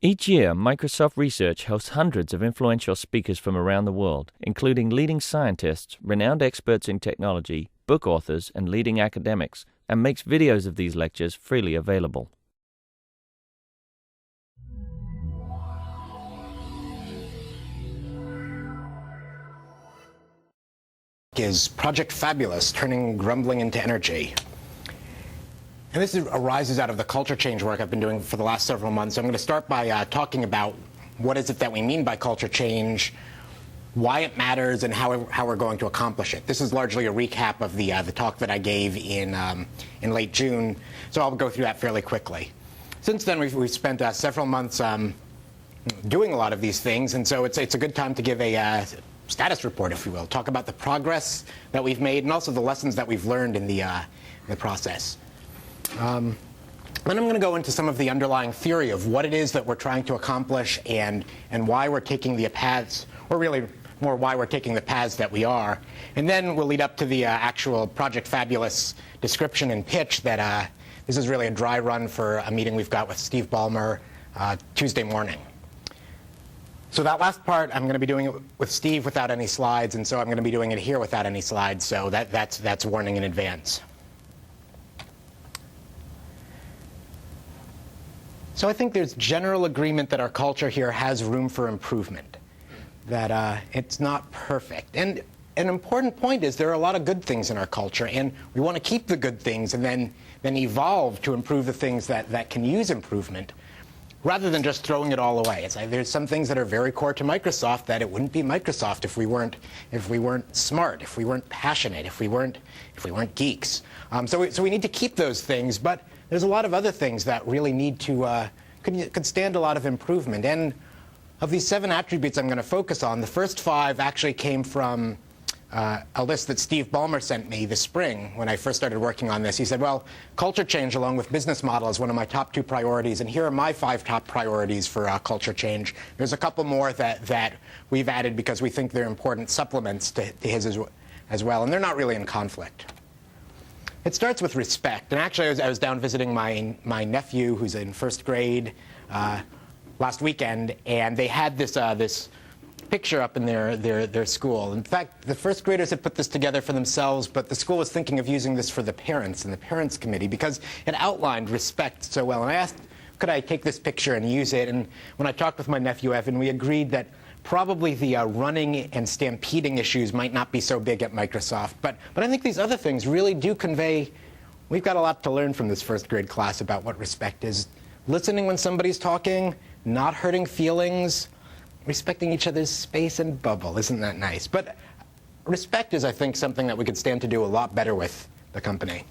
Each year, Microsoft Research hosts hundreds of influential speakers from around the world, including leading scientists, renowned experts in technology, book authors, and leading academics, and makes videos of these lectures freely available. Is Project Fabulous, turning grumbling into energy. And this arises out of the culture change work I've been doing for the last several months. So I'm going to start by talking about what is it that we mean by culture change, why it matters, and how we're going to accomplish it. This is largely a recap of the talk that I gave in late June, so I'll go through that fairly quickly. Since then, we've spent several months doing a lot of these things, and so it's a good time to give a status report, if you will, talk about the progress that we've made and also the lessons that we've learned in the process. Then I'm going to go into some of the underlying theory of what it is that we're trying to accomplish and why we're taking the paths, or really more why we're taking the paths that we are. And then we'll lead up to the actual Project Fabulous description and pitch that this is really a dry run for a meeting we've got with Steve Ballmer Tuesday morning. So that last part, I'm going to be doing it with Steve without any slides, and so I'm going to be doing it here without any slides, so that's warning in advance. So I think there's general agreement that our culture here has room for improvement, that it's not perfect. And an important point is there are a lot of good things in our culture, and we want to keep the good things and then evolve to improve the things that can use improvement, rather than just throwing it all away. It's like there's some things that are very core to Microsoft that it wouldn't be Microsoft if we weren't smart, if we weren't passionate, if we weren't geeks. So we need to keep those things, but there's a lot of other things that really need to could stand a lot of improvement. And of these 7 attributes I'm going to focus on, the first 5 actually came from a list that Steve Ballmer sent me this spring when I first started working on this. He said, well, culture change along with business model is one of my top 2 priorities, and here are my 5 top priorities for culture change. There's a couple more that we've added because we think they're important supplements to his as well, and they're not really in conflict. It starts with respect. And actually, I was down visiting my nephew, who's in 1st grade, last weekend, and they had this picture up in their school. In fact, the 1st graders had put this together for themselves, but the school was thinking of using this for the parents and the parents committee because it outlined respect so well. And I asked, could I take this picture and use it? And when I talked with my nephew Evan, we agreed that probably the running and stampeding issues might not be so big at Microsoft. But I think these other things really do convey, we've got a lot to learn from this 1st grade class about what respect is. Listening when somebody's talking, not hurting feelings, respecting each other's space and bubble. Isn't that nice? But respect is, I think, something that we could stand to do a lot better with the company.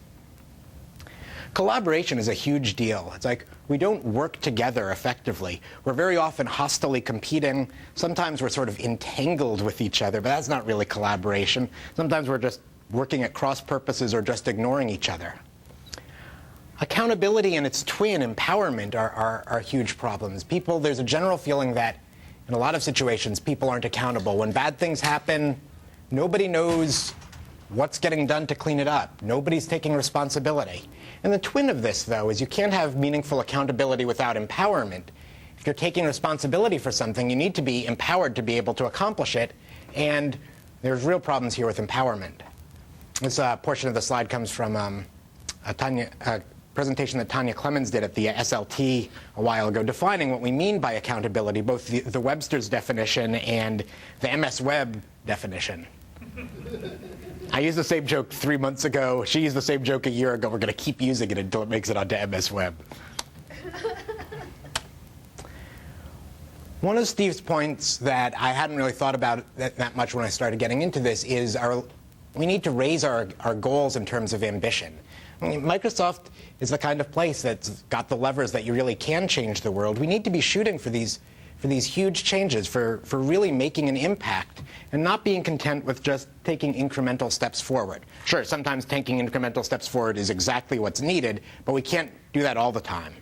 Collaboration is a huge deal. It's like we don't work together effectively. We're very often hostily competing. Sometimes we're sort of entangled with each other, but that's not really collaboration. Sometimes we're just working at cross purposes or just ignoring each other. Accountability and its twin, empowerment, are huge problems. There's a general feeling that in a lot of situations, people aren't accountable. When bad things happen, nobody knows what's getting done to clean it up. Nobody's taking responsibility. And the twin of this, though, is you can't have meaningful accountability without empowerment. If you're taking responsibility for something, you need to be empowered to be able to accomplish it. And there's real problems here with empowerment. This portion of the slide comes from a presentation that Tanya Clemens did at the SLT a while ago, defining what we mean by accountability, both the Webster's definition and the MS Web definition. I used the same joke 3 months ago. She used the same joke a year ago. We're going to keep using it until it makes it onto MS Web. One of Steve's points that I hadn't really thought about that much when I started getting into this is we need to raise our goals in terms of ambition. I mean, Microsoft is the kind of place that's got the levers that you really can change the world. We need to be shooting for these huge changes, for really making an impact, and not being content with just taking incremental steps forward. Sure, sometimes taking incremental steps forward is exactly what's needed, but we can't do that all the time.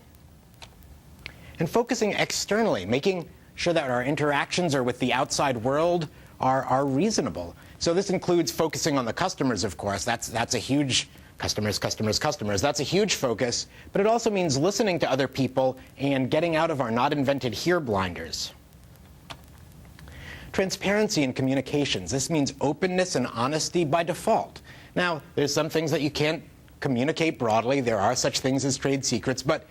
And focusing externally, making sure that our interactions are with the outside world are reasonable. So this includes focusing on the customers, of course. That's a huge Customers, customers, customers. That's a huge focus, but it also means listening to other people and getting out of our not invented here blinders. Transparency in communications. This means openness and honesty by default. Now, there's some things that you can't communicate broadly. There are such things as trade secrets, but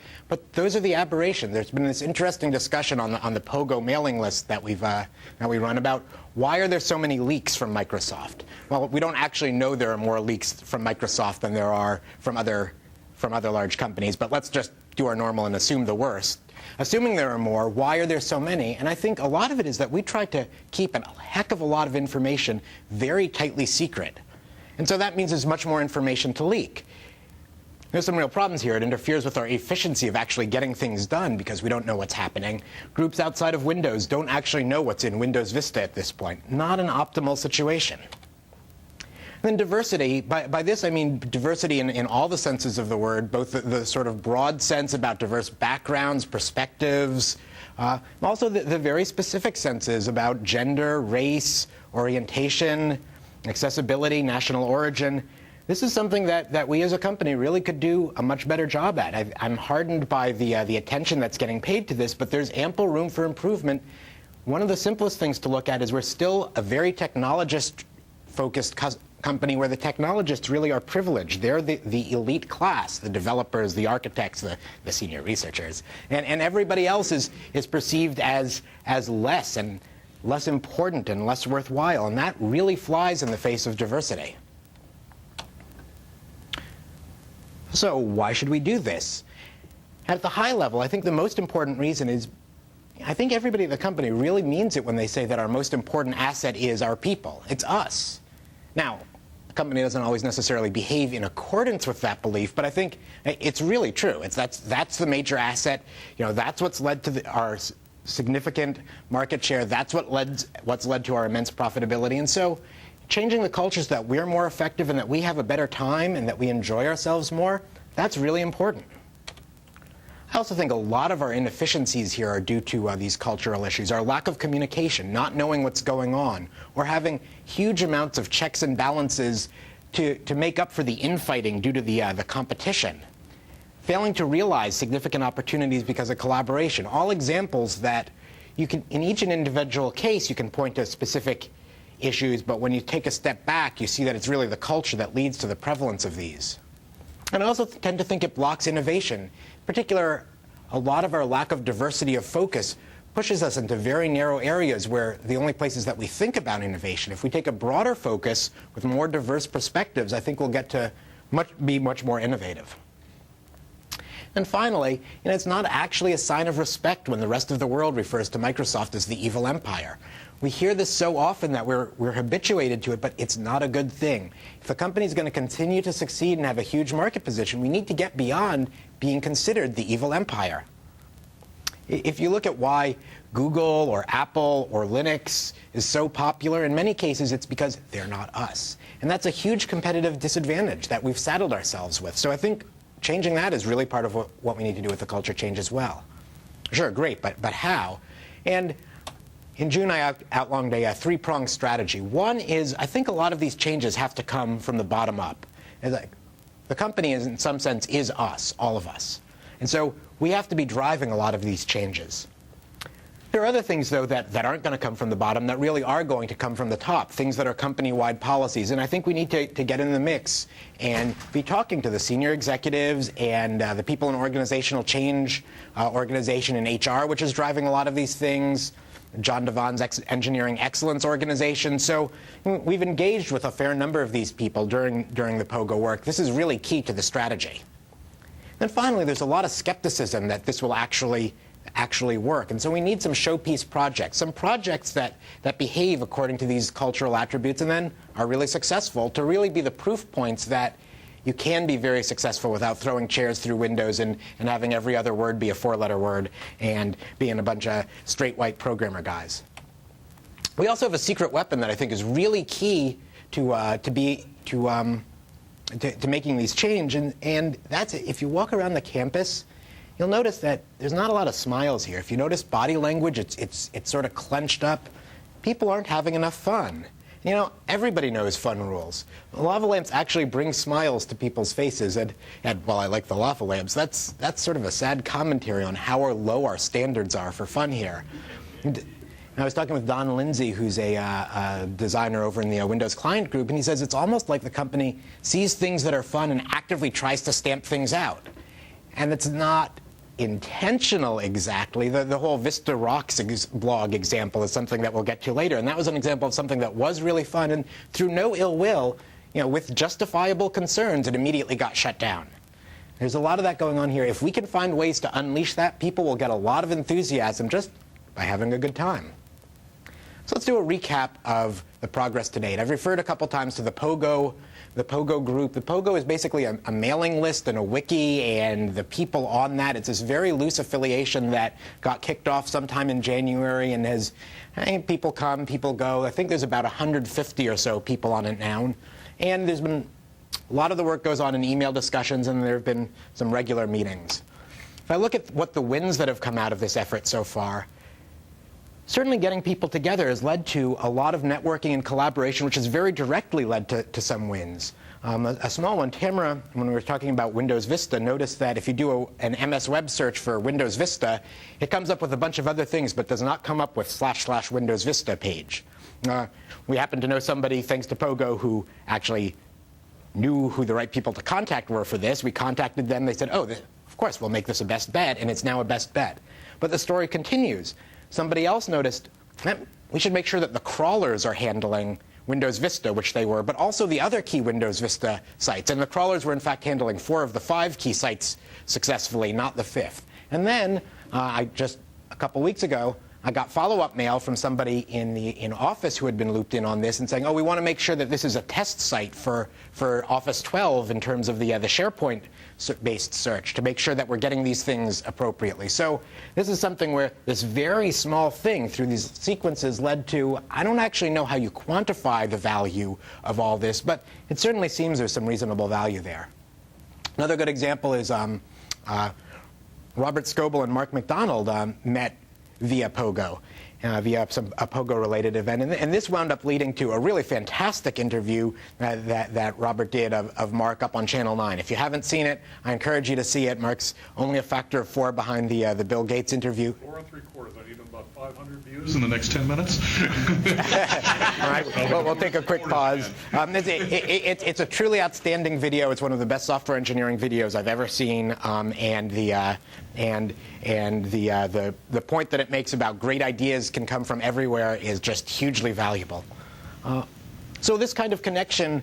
those are the aberration. There's been this interesting discussion on the Pogo mailing list that we run about why are there so many leaks from Microsoft? Well, we don't actually know there are more leaks from Microsoft than there are from other large companies, but let's just do our normal and assume the worst. Assuming there are more, why are there so many? And I think a lot of it is that we try to keep a heck of a lot of information very tightly secret. And so that means there's much more information to leak. There's some real problems here. It interferes with our efficiency of actually getting things done because we don't know what's happening. Groups outside of Windows don't actually know what's in Windows Vista at this point. Not an optimal situation. And then diversity. By this I mean diversity in all the senses of the word, both the sort of broad sense about diverse backgrounds, perspectives, also the very specific senses about gender, race, orientation, accessibility, national origin. This is something that we as a company really could do a much better job at. I'm heartened by the attention that's getting paid to this, but there's ample room for improvement. One of the simplest things to look at is we're still a very technologist-focused company where the technologists really are privileged. They're the elite class, the developers, the architects, the senior researchers. And everybody else is perceived as less and less important and less worthwhile. And that really flies in the face of diversity. So why should we do this? At the high level, I think the most important reason is I think everybody at the company really means it when they say that our most important asset is our people. It's us. Now, the company doesn't always necessarily behave in accordance with that belief, but I think it's really true. That's the major asset. That's what's led to our significant market share. That's what's led to our immense profitability. And so changing the culture so that we're more effective and that we have a better time and that we enjoy ourselves more, that's really important. I also think a lot of our inefficiencies here are due to these cultural issues. Our lack of communication, not knowing what's going on, or having huge amounts of checks and balances to make up for the infighting due to the competition. Failing to realize significant opportunities because of collaboration. All examples that you can, in each individual case, you can point to specific issues, but when you take a step back, you see that it's really the culture that leads to the prevalence of these. And I also tend to think it blocks innovation. In particular, a lot of our lack of diversity of focus pushes us into very narrow areas where the only places that we think about innovation. If we take a broader focus with more diverse perspectives, I think we'll get to be much more innovative. And finally, it's not actually a sign of respect when the rest of the world refers to Microsoft as the evil empire. We hear this so often that we're habituated to it, but it's not a good thing. If a company is going to continue to succeed and have a huge market position, we need to get beyond being considered the evil empire. If you look at why Google or Apple or Linux is so popular, in many cases it's because they're not us. And that's a huge competitive disadvantage that we've saddled ourselves with. So I think changing that is really part of what we need to do with the culture change as well. Sure, great, but how? And in June, I outlined a three-pronged strategy. One is, I think a lot of these changes have to come from the bottom up. The company, in some sense, is us, all of us. And so we have to be driving a lot of these changes. There are other things, though, that aren't going to come from the bottom, that really are going to come from the top, things that are company-wide policies. And I think we need to get in the mix and be talking to the senior executives and the people in organizational change, organization in HR, which is driving a lot of these things, John Devon's Engineering Excellence Organization. So we've engaged with a fair number of these people during the POGO work. This is really key to the strategy. Then finally, there's a lot of skepticism that this will actually work. And so we need some showpiece projects, some projects that behave according to these cultural attributes and then are really successful to really be the proof points that you can be very successful without throwing chairs through windows and having every other word be a four-letter word and being a bunch of straight white programmer guys. We also have a secret weapon that I think is really key to making these change, and that's it. If you walk around the campus, you'll notice that there's not a lot of smiles here. If you notice body language, it's sort of clenched up. People aren't having enough fun. You know, everybody knows fun rules. Lava lamps actually bring smiles to people's faces, and while I like the lava lamps, that's sort of a sad commentary on how low our standards are for fun here. And I was talking with Don Lindsay, who's a designer over in the Windows Client Group, and he says it's almost like the company sees things that are fun and actively tries to stamp things out. And it's not intentional exactly. The whole Vista Rocks blog example is something that we'll get to later, and that was an example of something that was really fun, and through no ill will, you know, with justifiable concerns, it immediately got shut down. There's a lot of that going on here. If we can find ways to unleash that, people will get a lot of enthusiasm just by having a good time. So let's do a recap of the progress to date. I've referred a couple times to the Pogo group. The Pogo is basically a mailing list and a wiki, and the people on that, it's this very loose affiliation that got kicked off sometime in January and has, people come, people go. I think there's about 150 or so people on it now. And there's been, a lot of the work goes on in email discussions, and there have been some regular meetings. If I look at what the wins that have come out of this effort so far, certainly getting people together has led to a lot of networking and collaboration, which has very directly led to some wins. A small one, Tamara, when we were talking about Windows Vista, noticed that if you do an MS Web search for Windows Vista, it comes up with a bunch of other things, but does not come up with / Windows Vista page. We happen to know somebody, thanks to Pogo, who actually knew who the right people to contact were for this. We contacted them. They said, oh, of course, we'll make this a best bet, and it's now a best bet. But the story continues. Somebody else noticed we should make sure that the crawlers are handling Windows Vista, which they were, but also the other key Windows Vista sites. And the crawlers were, in fact, handling 4 of the 5 key sites successfully, not the 5th. And then, just a couple weeks ago, I got follow-up mail from somebody in Office who had been looped in on this and saying, oh, we want to make sure that this is a test site for Office 12 in terms of the SharePoint-based search, to make sure that we're getting these things appropriately. So this is something where this very small thing through these sequences led to, I don't actually know how you quantify the value of all this, but it certainly seems there's some reasonable value there. Another good example is Robert Scoble and Mark McDonald met via Pogo, via a Pogo-related event. And this wound up leading to a really fantastic interview that Robert did of Mark up on Channel 9. If you haven't seen it, I encourage you to see it. Mark's only a factor of 4 behind the Bill Gates interview. 4 3/4. I need about 500 views in the next 10 minutes. All right, well, we'll take a quick pause. It's a truly outstanding video. It's one of the best software engineering videos I've ever seen, and the point that it makes about great ideas can come from everywhere is just hugely valuable. So this kind of connection,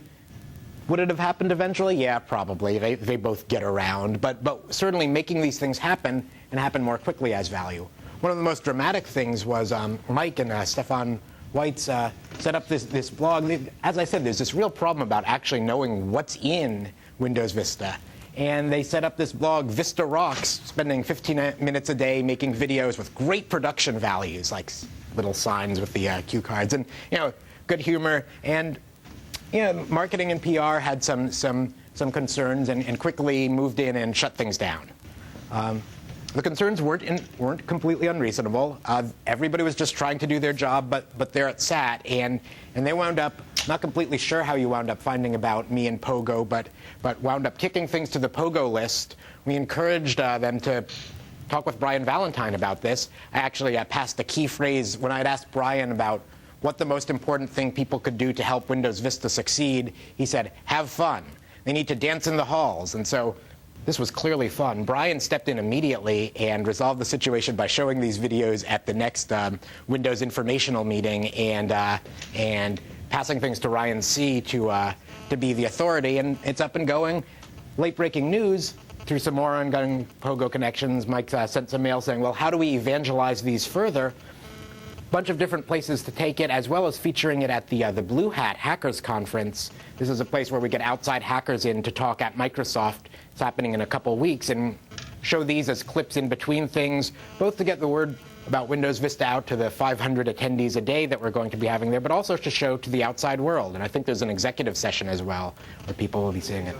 would it have happened eventually? Yeah, probably. They both get around, but certainly making these things happen and happen more quickly has value. One of the most dramatic things was Mike and Stefan Weitz set up this blog. As I said, there's this real problem about actually knowing what's in Windows Vista. And they set up this blog, Vista Rocks, spending 15 minutes a day making videos with great production values, like little signs with the cue cards, and good humor. And marketing and PR had some concerns and quickly moved in and shut things down. The concerns weren't completely unreasonable. Everybody was just trying to do their job, but there it sat, and they wound up, not completely sure how you wound up finding about me and Pogo, but wound up kicking things to the Pogo list. We encouraged them to talk with Brian Valentine about this. I actually passed the key phrase when I had asked Brian about what the most important thing people could do to help Windows Vista succeed. He said, have fun. They need to dance in the halls. And so this was clearly fun. Brian stepped in immediately and resolved the situation by showing these videos at the next Windows informational meeting and passing things to Ryan C. to be the authority. And it's up and going. Late-breaking news, through some more ongoing Pogo connections, Mike sent some mail saying, well, how do we evangelize these further? Bunch of different places to take it, as well as featuring it at the Blue Hat Hackers Conference. This is a place where we get outside hackers in to talk at Microsoft. It's happening in a couple weeks, and show these as clips in between things, both to get the word about Windows Vista out to the 500 attendees a day that we're going to be having there, but also to show to the outside world. And I think there's an executive session as well, where people will be seeing it.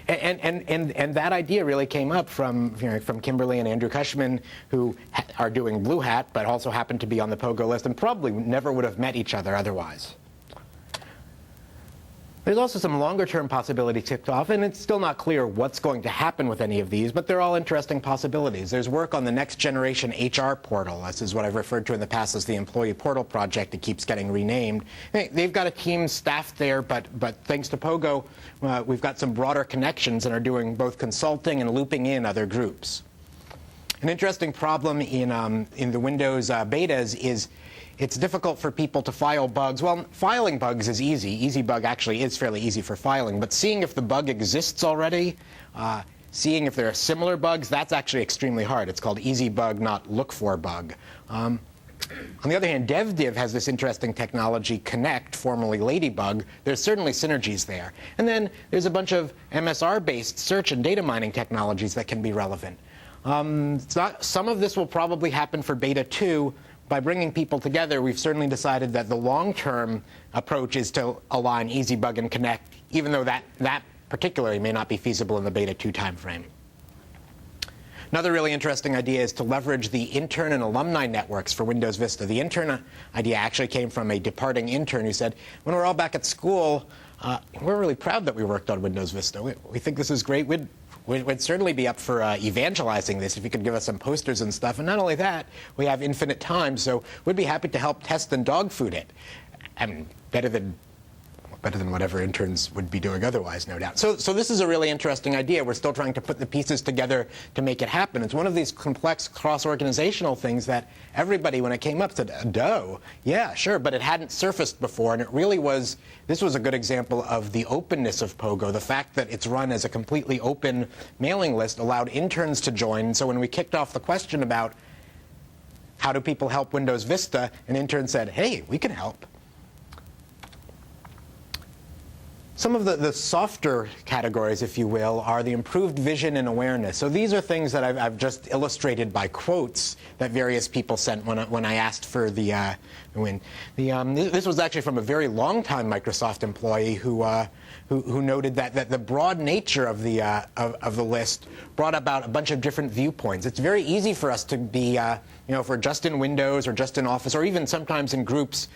And that idea really came up from Kimberly and Andrew Cushman, who are doing Blue Hat, but also happen to be on the POGO list and probably never would have met each other otherwise. There's also some longer-term possibility ticked off, and it's still not clear what's going to happen with any of these, but they're all interesting possibilities. There's work on the next generation HR portal. This is what I've referred to in the past as the employee portal project. It keeps getting renamed. They've got a team staffed there, but thanks to POGO, we've got some broader connections and are doing both consulting and looping in other groups. An interesting problem in the Windows betas is it's difficult for people to file bugs. Well, filing bugs is easy. EasyBug actually is fairly easy for filing. But seeing if the bug exists already, seeing if there are similar bugs, that's actually extremely hard. It's called EasyBug, not look-for-bug. On the other hand, DevDiv has this interesting technology, Connect, formerly Ladybug. There's certainly synergies there. And then there's a bunch of MSR-based search and data mining technologies that can be relevant. Some of this will probably happen for Beta 2. By bringing people together, we've certainly decided that the long-term approach is to align EasyBug and Connect, even though that particularly may not be feasible in the Beta 2 timeframe. Another really interesting idea is to leverage the intern and alumni networks for Windows Vista. The intern idea actually came from a departing intern who said, when we're all back at school, we're really proud that we worked on Windows Vista. We think this is great. We'd certainly be up for evangelizing this if you could give us some posters and stuff. And not only that, we have infinite time, so we'd be happy to help test and dog food it. I mean, better than whatever interns would be doing otherwise, no doubt. So this is a really interesting idea. We're still trying to put the pieces together to make it happen. It's one of these complex cross-organizational things that everybody, when it came up, said, "Duh, yeah, sure," but it hadn't surfaced before, and it really was. This was a good example of the openness of POGO. The fact that it's run as a completely open mailing list allowed interns to join. So when we kicked off the question about how do people help Windows Vista, an intern said, "Hey, we can help." Some of the softer categories, if you will, are the improved vision and awareness. So these are things that I've just illustrated by quotes that various people sent when I asked for the win. This was actually from a very long-time Microsoft employee who noted that the broad nature of the list brought about a bunch of different viewpoints. It's very easy for us to be, if we're just in Windows or just in Office, or even sometimes in groups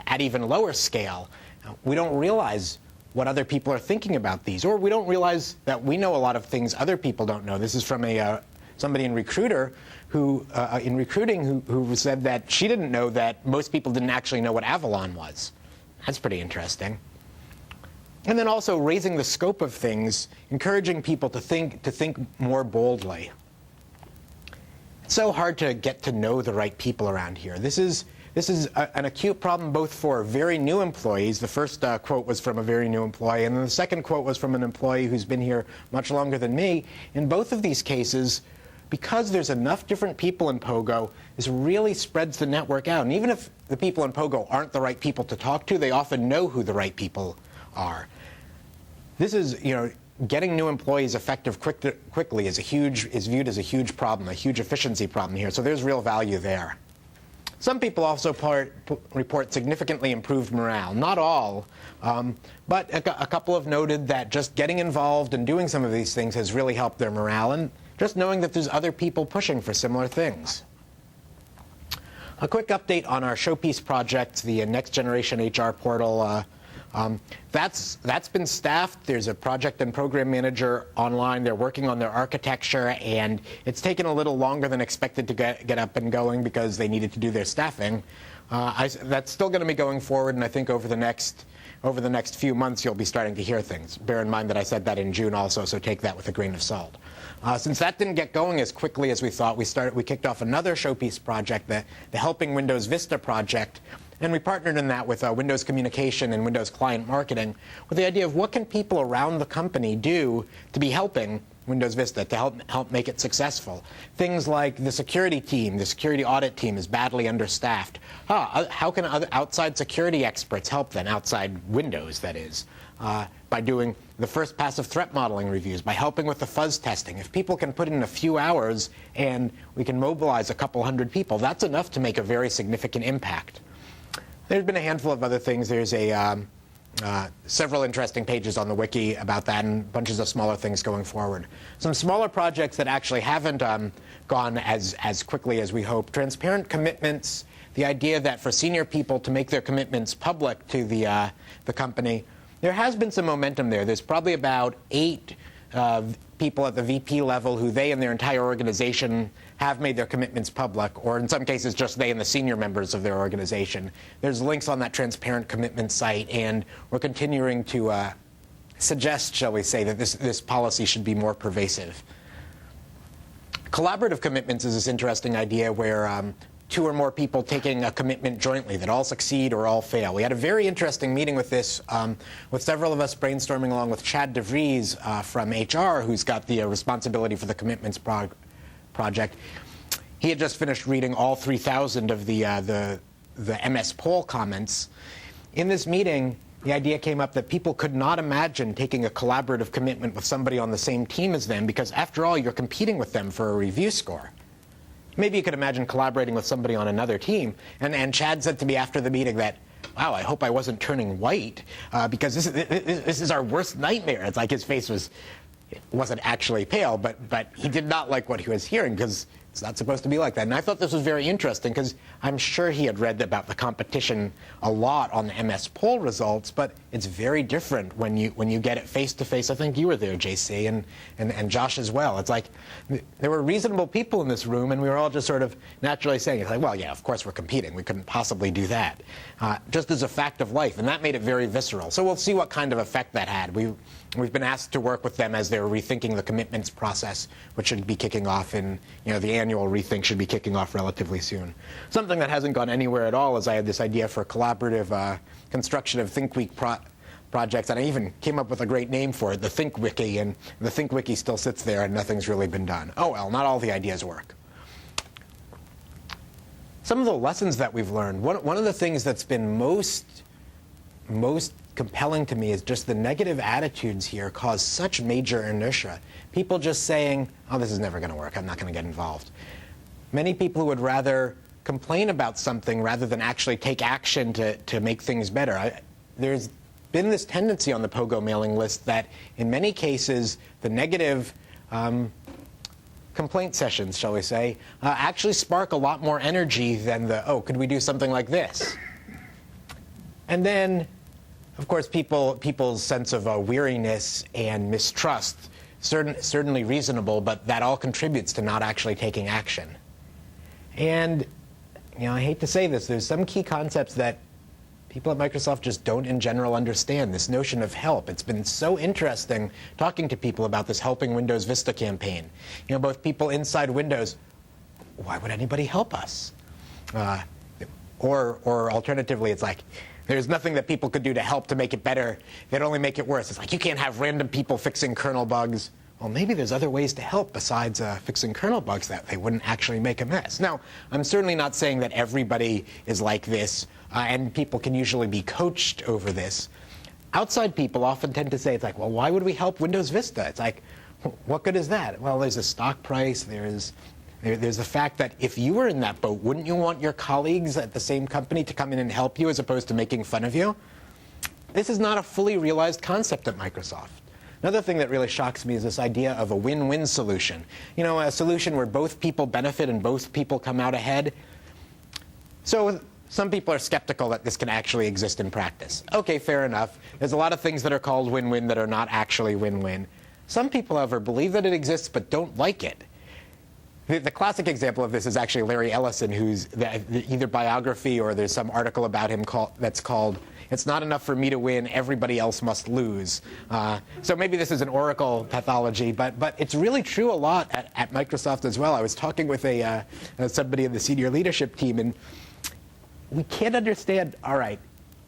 at even lower scale, we don't realize what other people are thinking about these, or we don't realize that we know a lot of things other people don't know. This is from somebody in recruiting who said that she didn't know that most people didn't actually know what Avalon was. That's pretty interesting. And then also raising the scope of things, encouraging people to think more boldly. It's so hard to get to know the right people around here. This is an acute problem both for very new employees. The first quote was from a very new employee, and then the second quote was from an employee who's been here much longer than me. In both of these cases, because there's enough different people in POGO, this really spreads the network out. And even if the people in POGO aren't the right people to talk to, they often know who the right people are. This is, getting new employees effective quickly is viewed as a huge problem, a huge efficiency problem here. So there's real value there. Some people also report significantly improved morale. Not all, but a couple have noted that just getting involved and doing some of these things has really helped their morale, and just knowing that there's other people pushing for similar things. A quick update on our showpiece project, the next generation HR portal. That's been staffed. There's a project and program manager online. They're working on their architecture, and it's taken a little longer than expected to get up and going because they needed to do their staffing. That's still going to be going forward, and I think over the next few months you'll be starting to hear things. Bear in mind that I said that in June also, so take that with a grain of salt. Since that didn't get going as quickly as we thought, we kicked off another showpiece project, the Helping Windows Vista project. And we partnered in that with Windows Communication and Windows Client Marketing with the idea of what can people around the company do to be helping Windows Vista, to help make it successful. Things like the security team, the security audit team is badly understaffed. How can other outside security experts help then, outside Windows that is, by doing the first pass of threat modeling reviews, by helping with the fuzz testing. If people can put in a few hours and we can mobilize a couple hundred people, that's enough to make a very significant impact. There's been a handful of other things. There's several interesting pages on the wiki about that and bunches of smaller things going forward. Some smaller projects that actually haven't gone as quickly as we hope. Transparent commitments, the idea that for senior people to make their commitments public to the company. There has been some momentum there. There's probably about 8 people at the VP level who they and their entire organization have made their commitments public, or in some cases just they and the senior members of their organization. There's links on that transparent commitment site, and we're continuing to suggest, shall we say, that this policy should be more pervasive. Collaborative commitments is this interesting idea where 2 or more people taking a commitment jointly that all succeed or all fail. We had a very interesting meeting with this, with several of us brainstorming along with Chad DeVries from HR, who's got the responsibility for the commitments project. He had just finished reading all 3,000 of the MS poll comments. In this meeting, the idea came up that people could not imagine taking a collaborative commitment with somebody on the same team as them because, after all, you're competing with them for a review score. Maybe you could imagine collaborating with somebody on another team. And Chad said to me after the meeting that, wow, I hope I wasn't turning white because this is our worst nightmare. It's like his face wasn't actually pale, but he did not like what he was hearing because it's not supposed to be like that. And I thought this was very interesting because I'm sure he had read about the competition a lot on the MS poll results, but it's very different when you get it face to face. I think you were there, JC, and Josh as well. It's like there were reasonable people in this room, and we were all just sort of naturally saying, it's like, well, yeah, of course we're competing. We couldn't possibly do that, just as a fact of life, and that made it very visceral. So we'll see what kind of effect that had. We've been asked to work with them as they're rethinking the commitments process, which should be kicking off in, the annual rethink should be kicking off relatively soon. Something that hasn't gone anywhere at all is I had this idea for collaborative construction of Think Week projects, and I even came up with a great name for it, the Think Wiki, and the Think Wiki still sits there and nothing's really been done. Oh well, not all the ideas work. Some of the lessons that we've learned, one of the things that's been most compelling to me is just the negative attitudes here cause such major inertia. People just saying, oh, this is never going to work, I'm not going to get involved. Many people who would rather complain about something rather than actually take action to make things better. There's been this tendency on the POGO mailing list that in many cases the negative complaint sessions, shall we say, actually spark a lot more energy than the, oh, could we do something like this? And then, of course, people's sense of weariness and mistrust, certainly reasonable, but that all contributes to not actually taking action. And, I hate to say this, there's some key concepts that people at Microsoft just don't in general understand. This notion of help. It's been so interesting talking to people about this Helping Windows Vista campaign. Both people inside Windows, why would anybody help us? Or alternatively, it's like, there's nothing that people could do to help to make it better. They'd only make it worse. It's like, you can't have random people fixing kernel bugs. Well, maybe there's other ways to help besides fixing kernel bugs that they wouldn't actually make a mess. Now, I'm certainly not saying that everybody is like this, and people can usually be coached over this. Outside people often tend to say, it's like, well, why would we help Windows Vista? It's like, what good is that? Well, there's a stock price. There's the fact that if you were in that boat, wouldn't you want your colleagues at the same company to come in and help you as opposed to making fun of you? This is not a fully realized concept at Microsoft. Another thing that really shocks me is this idea of a win-win solution. A solution where both people benefit and both people come out ahead. So some people are skeptical that this can actually exist in practice. Okay, fair enough. There's a lot of things that are called win-win that are not actually win-win. Some people, however, believe that it exists but don't like it. The classic example of this is actually Larry Ellison, who's either biography or there's some article about him that's called "It's Not Enough for Me to Win, Everybody Else Must Lose." So maybe this is an Oracle pathology, but it's really true a lot at Microsoft as well. I was talking with somebody in the senior leadership team, and we can't understand. All right,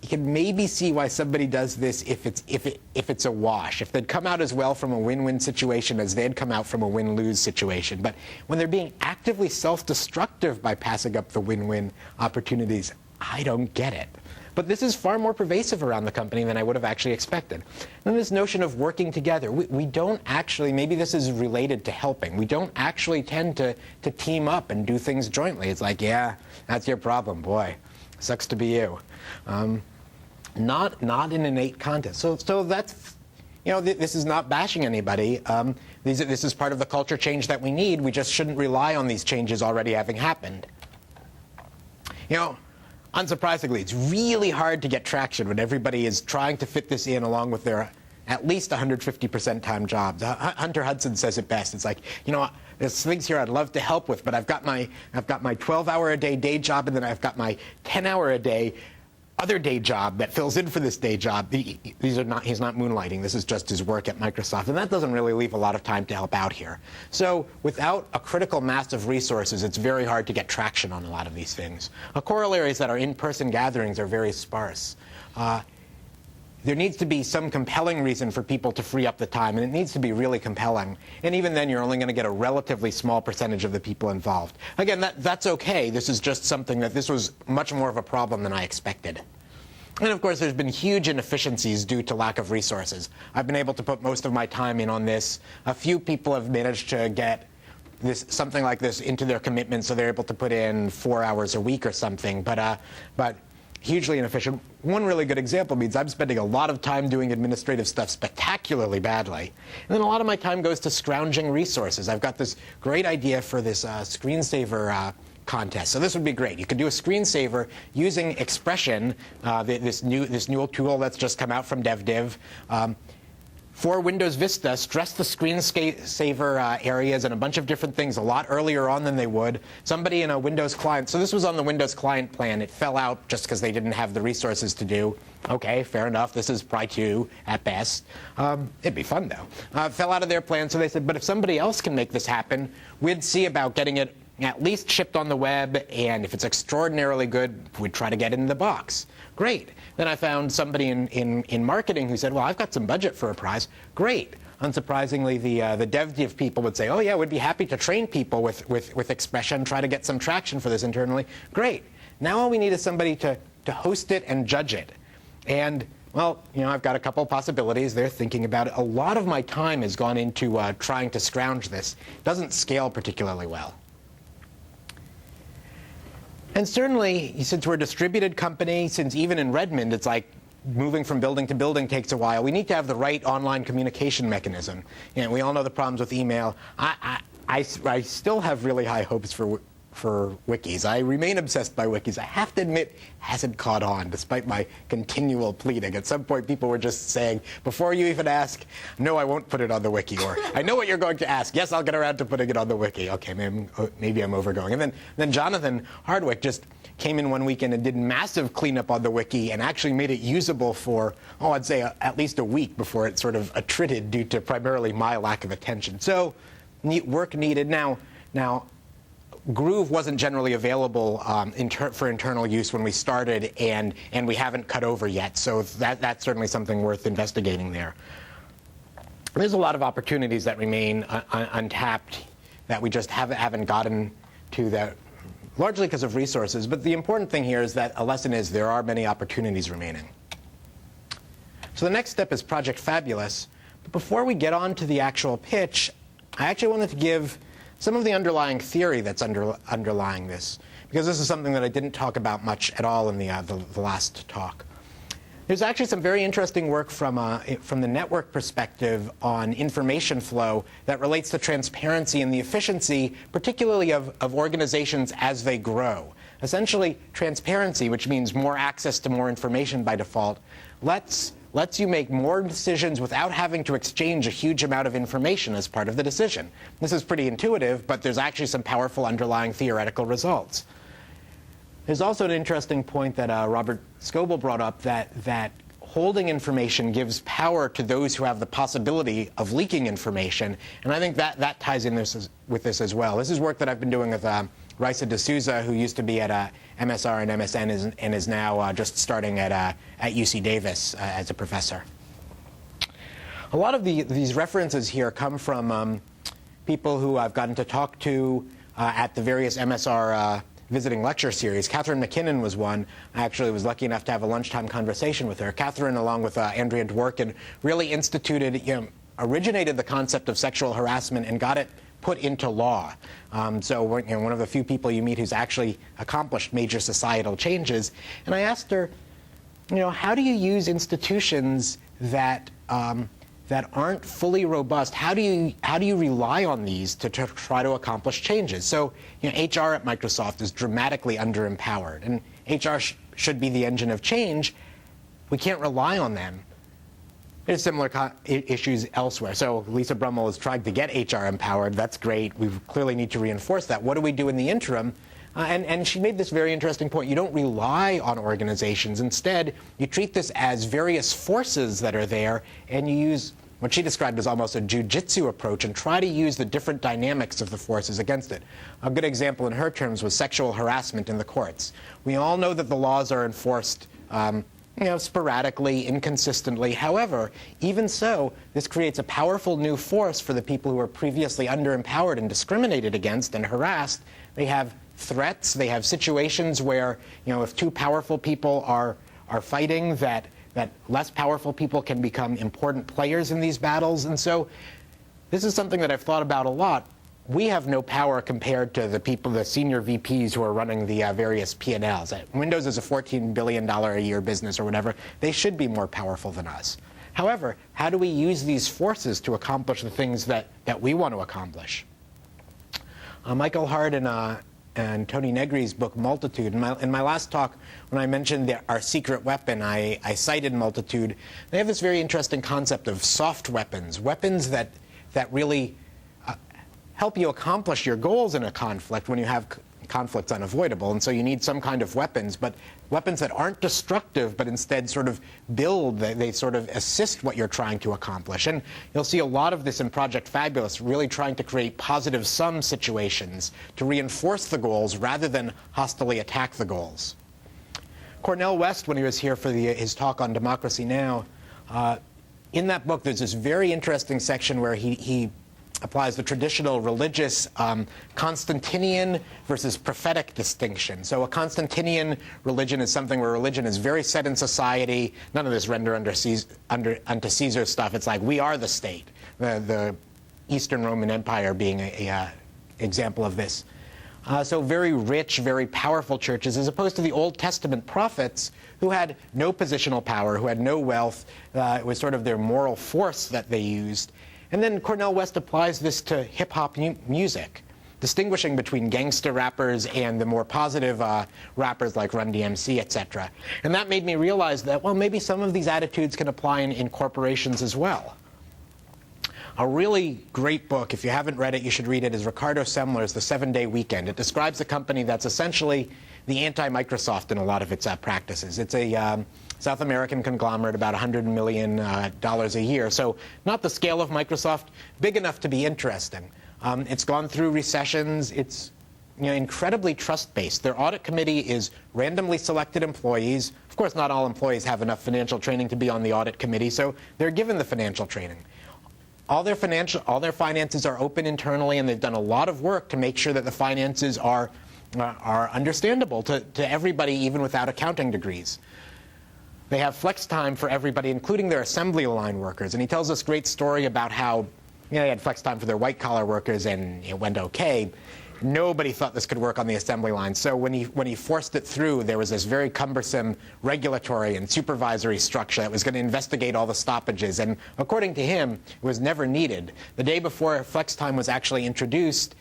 you can maybe see why somebody does this if it's a wash. If they'd come out as well from a win-win situation as they'd come out from a win-lose situation. But when they're being actively self-destructive by passing up the win-win opportunities, I don't get it. But this is far more pervasive around the company than I would have actually expected. And this notion of working together, we don't actually, maybe this is related to helping, we don't actually tend to team up and do things jointly. It's like, yeah, that's your problem, boy. Sucks to be you. not an innate content. So that's, this is not bashing anybody. This is part of the culture change that we need. We just shouldn't rely on these changes already having happened. Unsurprisingly, it's really hard to get traction when everybody is trying to fit this in along with their at least 150% time jobs. Hunter Hudson says it best. It's like, there's things here I'd love to help with, but I've got my 12-hour-a-day day job, and then I've got my 10-hour-a-day other day job that fills in for this day job. He's not moonlighting. This is just his work at Microsoft, and that doesn't really leave a lot of time to help out here. So without a critical mass of resources, it's very hard to get traction on a lot of these things. A corollary is that our in-person gatherings are very sparse. There needs to be some compelling reason for people to free up the time, and it needs to be really compelling. And even then, you're only going to get a relatively small percentage of the people involved. Again, that's okay. This is just something this was much more of a problem than I expected. And of course, there's been huge inefficiencies due to lack of resources. I've been able to put most of my time in on this. A few people have managed to get something like this into their commitment, so they're able to put in 4 hours a week or something. But hugely inefficient. One really good example means I'm spending a lot of time doing administrative stuff spectacularly badly. And then a lot of my time goes to scrounging resources. I've got this great idea for this screensaver contest. So this would be great. You could do a screensaver using Expression, this new tool that's just come out from DevDiv. For Windows Vista, stress the screensaver areas and a bunch of different things a lot earlier on than they would. Somebody in a Windows client, so this was on the Windows client plan. It fell out just because they didn't have the resources to do. Okay, fair enough. This is Pry 2 at best. It'd be fun, though. Fell out of their plan, so they said, but if somebody else can make this happen, we'd see about getting it at least shipped on the web, and if it's extraordinarily good, we'd try to get it in the box. Great. Then I found somebody in marketing who said, well, I've got some budget for a prize. Great. Unsurprisingly, the DevDiv people would say, oh, yeah, we'd be happy to train people with Expression, try to get some traction for this internally. Great. Now all we need is somebody to host it and judge it. And, well, I've got a couple possibilities. They're thinking about it. A lot of my time has gone into trying to scrounge this. It doesn't scale particularly well. And certainly, since we're a distributed company, since even in Redmond, it's like moving from building to building takes a while, we need to have the right online communication mechanism. We all know the problems with email. I still have really high hopes for wikis. I remain obsessed by wikis. I have to admit, it hasn't caught on, despite my continual pleading. At some point, people were just saying, before you even ask, no, I won't put it on the wiki, or I know what you're going to ask. Yes, I'll get around to putting it on the wiki. Okay, maybe I'm overgoing. And then Jonathan Hardwick just came in one weekend and did massive cleanup on the wiki and actually made it usable for, I'd say at least a week before it sort of attrited due to primarily my lack of attention. So work needed. Now, Groove wasn't generally available for internal use when we started, and we haven't cut over yet. So that's certainly something worth investigating there. There's a lot of opportunities that remain untapped that we just haven't gotten to, that largely because of resources. But the important thing here is that a lesson is there are many opportunities remaining. So the next step is Project Fabulous. But before we get on to the actual pitch, I actually wanted to give some of the underlying theory that's underlying this, because this is something that I didn't talk about much at all in the last talk. There's actually some very interesting work from the network perspective on information flow that relates to transparency and the efficiency, particularly of organizations as they grow. Essentially, transparency, which means more access to more information by default, lets you make more decisions without having to exchange a huge amount of information as part of the decision. This is pretty intuitive, but there's actually some powerful underlying theoretical results. There's also an interesting point that Robert Scoble brought up, that holding information gives power to those who have the possibility of leaking information, and I think that ties in with this as well. This is work that I've been doing with Raisa D'Souza, who used to be at MSR and MSN and is now just starting at UC Davis as a professor. A lot of these references here come from people who I've gotten to talk to at the various MSR visiting lecture series. Catherine McKinnon was one. I actually was lucky enough to have a lunchtime conversation with her. Catherine, along with Andrea Dworkin, really originated the concept of sexual harassment and got it put into law. So one of the few people you meet who's actually accomplished major societal changes. And I asked her, how do you use institutions that that aren't fully robust? How do you rely on these to try to accomplish changes? So, HR at Microsoft is dramatically underempowered, and HR should be the engine of change. We can't rely on them. There's similar issues elsewhere. So Lisa Brummel has tried to get HR empowered. That's great. We clearly need to reinforce that. What do we do in the interim? And she made this very interesting point. You don't rely on organizations. Instead, you treat this as various forces that are there, and you use what she described as almost a jujitsu approach and try to use the different dynamics of the forces against it. A good example in her terms was sexual harassment in the courts. We all know that the laws are enforced sporadically, inconsistently. However, even so, this creates a powerful new force for the people who were previously underempowered and discriminated against and harassed. They have threats. They have situations where, if two powerful people are fighting, that less powerful people can become important players in these battles. And so this is something that I've thought about a lot. We have no power compared to the senior VPs who are running the various P&Ls. Windows is a $14 billion a year business or whatever. They should be more powerful than us. However, how do we use these forces to accomplish the things that we want to accomplish? Michael Hart and Tony Negri's book, Multitude. In my last talk, when I mentioned our secret weapon, I cited Multitude. They have this very interesting concept of soft weapons, weapons that really help you accomplish your goals in a conflict when you have conflict's unavoidable. And so you need some kind of weapons, but weapons that aren't destructive, but instead sort of build, they sort of assist what you're trying to accomplish. And you'll see a lot of this in Project Fabulous, really trying to create positive sum situations to reinforce the goals rather than hostilely attack the goals. Cornel West, when he was here for his talk on Democracy Now!, in that book there's this very interesting section where he applies the traditional religious Constantinian versus prophetic distinction. So a Constantinian religion is something where religion is very set in society. None of this render unto Caesar stuff. It's like we are the state. The Eastern Roman Empire being an example of this. So very rich, very powerful churches, as opposed to the Old Testament prophets who had no positional power, who had no wealth. It was sort of their moral force that they used. And then Cornel West applies this to hip-hop music, distinguishing between gangster rappers and the more positive rappers like Run DMC, etc. And that made me realize that, well, maybe some of these attitudes can apply in corporations as well. A really great book, if you haven't read it, you should read it, is Ricardo Semler's The 7-Day Weekend. It describes a company that's essentially the anti-Microsoft in a lot of its practices. It's a South American conglomerate, about $100 million a year. So not the scale of Microsoft, big enough to be interesting. It's gone through recessions. It's incredibly trust-based. Their audit committee is randomly selected employees. Of course, not all employees have enough financial training to be on the audit committee, so they're given the financial training. All their finances are open internally, and they've done a lot of work to make sure that the finances are understandable to everybody, even without accounting degrees. They have flex time for everybody, including their assembly line workers. And he tells this great story about how they had flex time for their white-collar workers, and it went okay. Nobody thought this could work on the assembly line. So when he forced it through, there was this very cumbersome regulatory and supervisory structure that was going to investigate all the stoppages. And according to him, it was never needed. The day before flex time was actually introduced,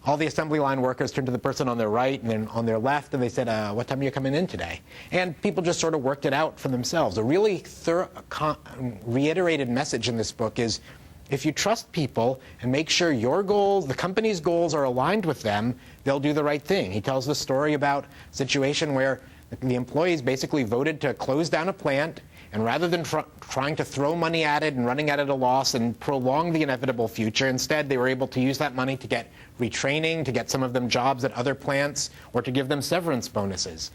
all the assembly line workers turned to the person on their right and then on their left, and they said, what time are you coming in today? And people just sort of worked it out for themselves. A really reiterated message in this book is, if you trust people and make sure your goals, the company's goals, are aligned with them, they'll do the right thing. He tells the story about a situation where the employees basically voted to close down a plant, and rather than trying to throw money at it and running at it a loss and prolong the inevitable future, instead they were able to use that money to get retraining, to get some of them jobs at other plants, or to give them severance bonuses.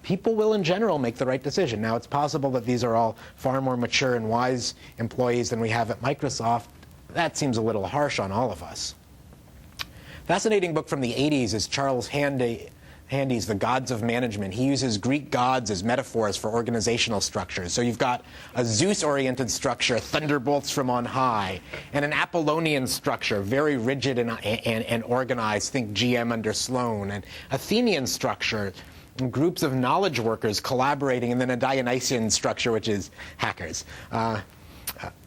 People will, in general, make the right decision. Now, it's possible that these are all far more mature and wise employees than we have at Microsoft. That seems a little harsh on all of us. Fascinating book from the 80s is Charles Handy's The Gods of Management. He uses Greek gods as metaphors for organizational structures. So you've got a Zeus-oriented structure, thunderbolts from on high, and an Apollonian structure, very rigid and organized, think GM under Sloan, and Athenian structure, groups of knowledge workers collaborating, and then a Dionysian structure, which is hackers.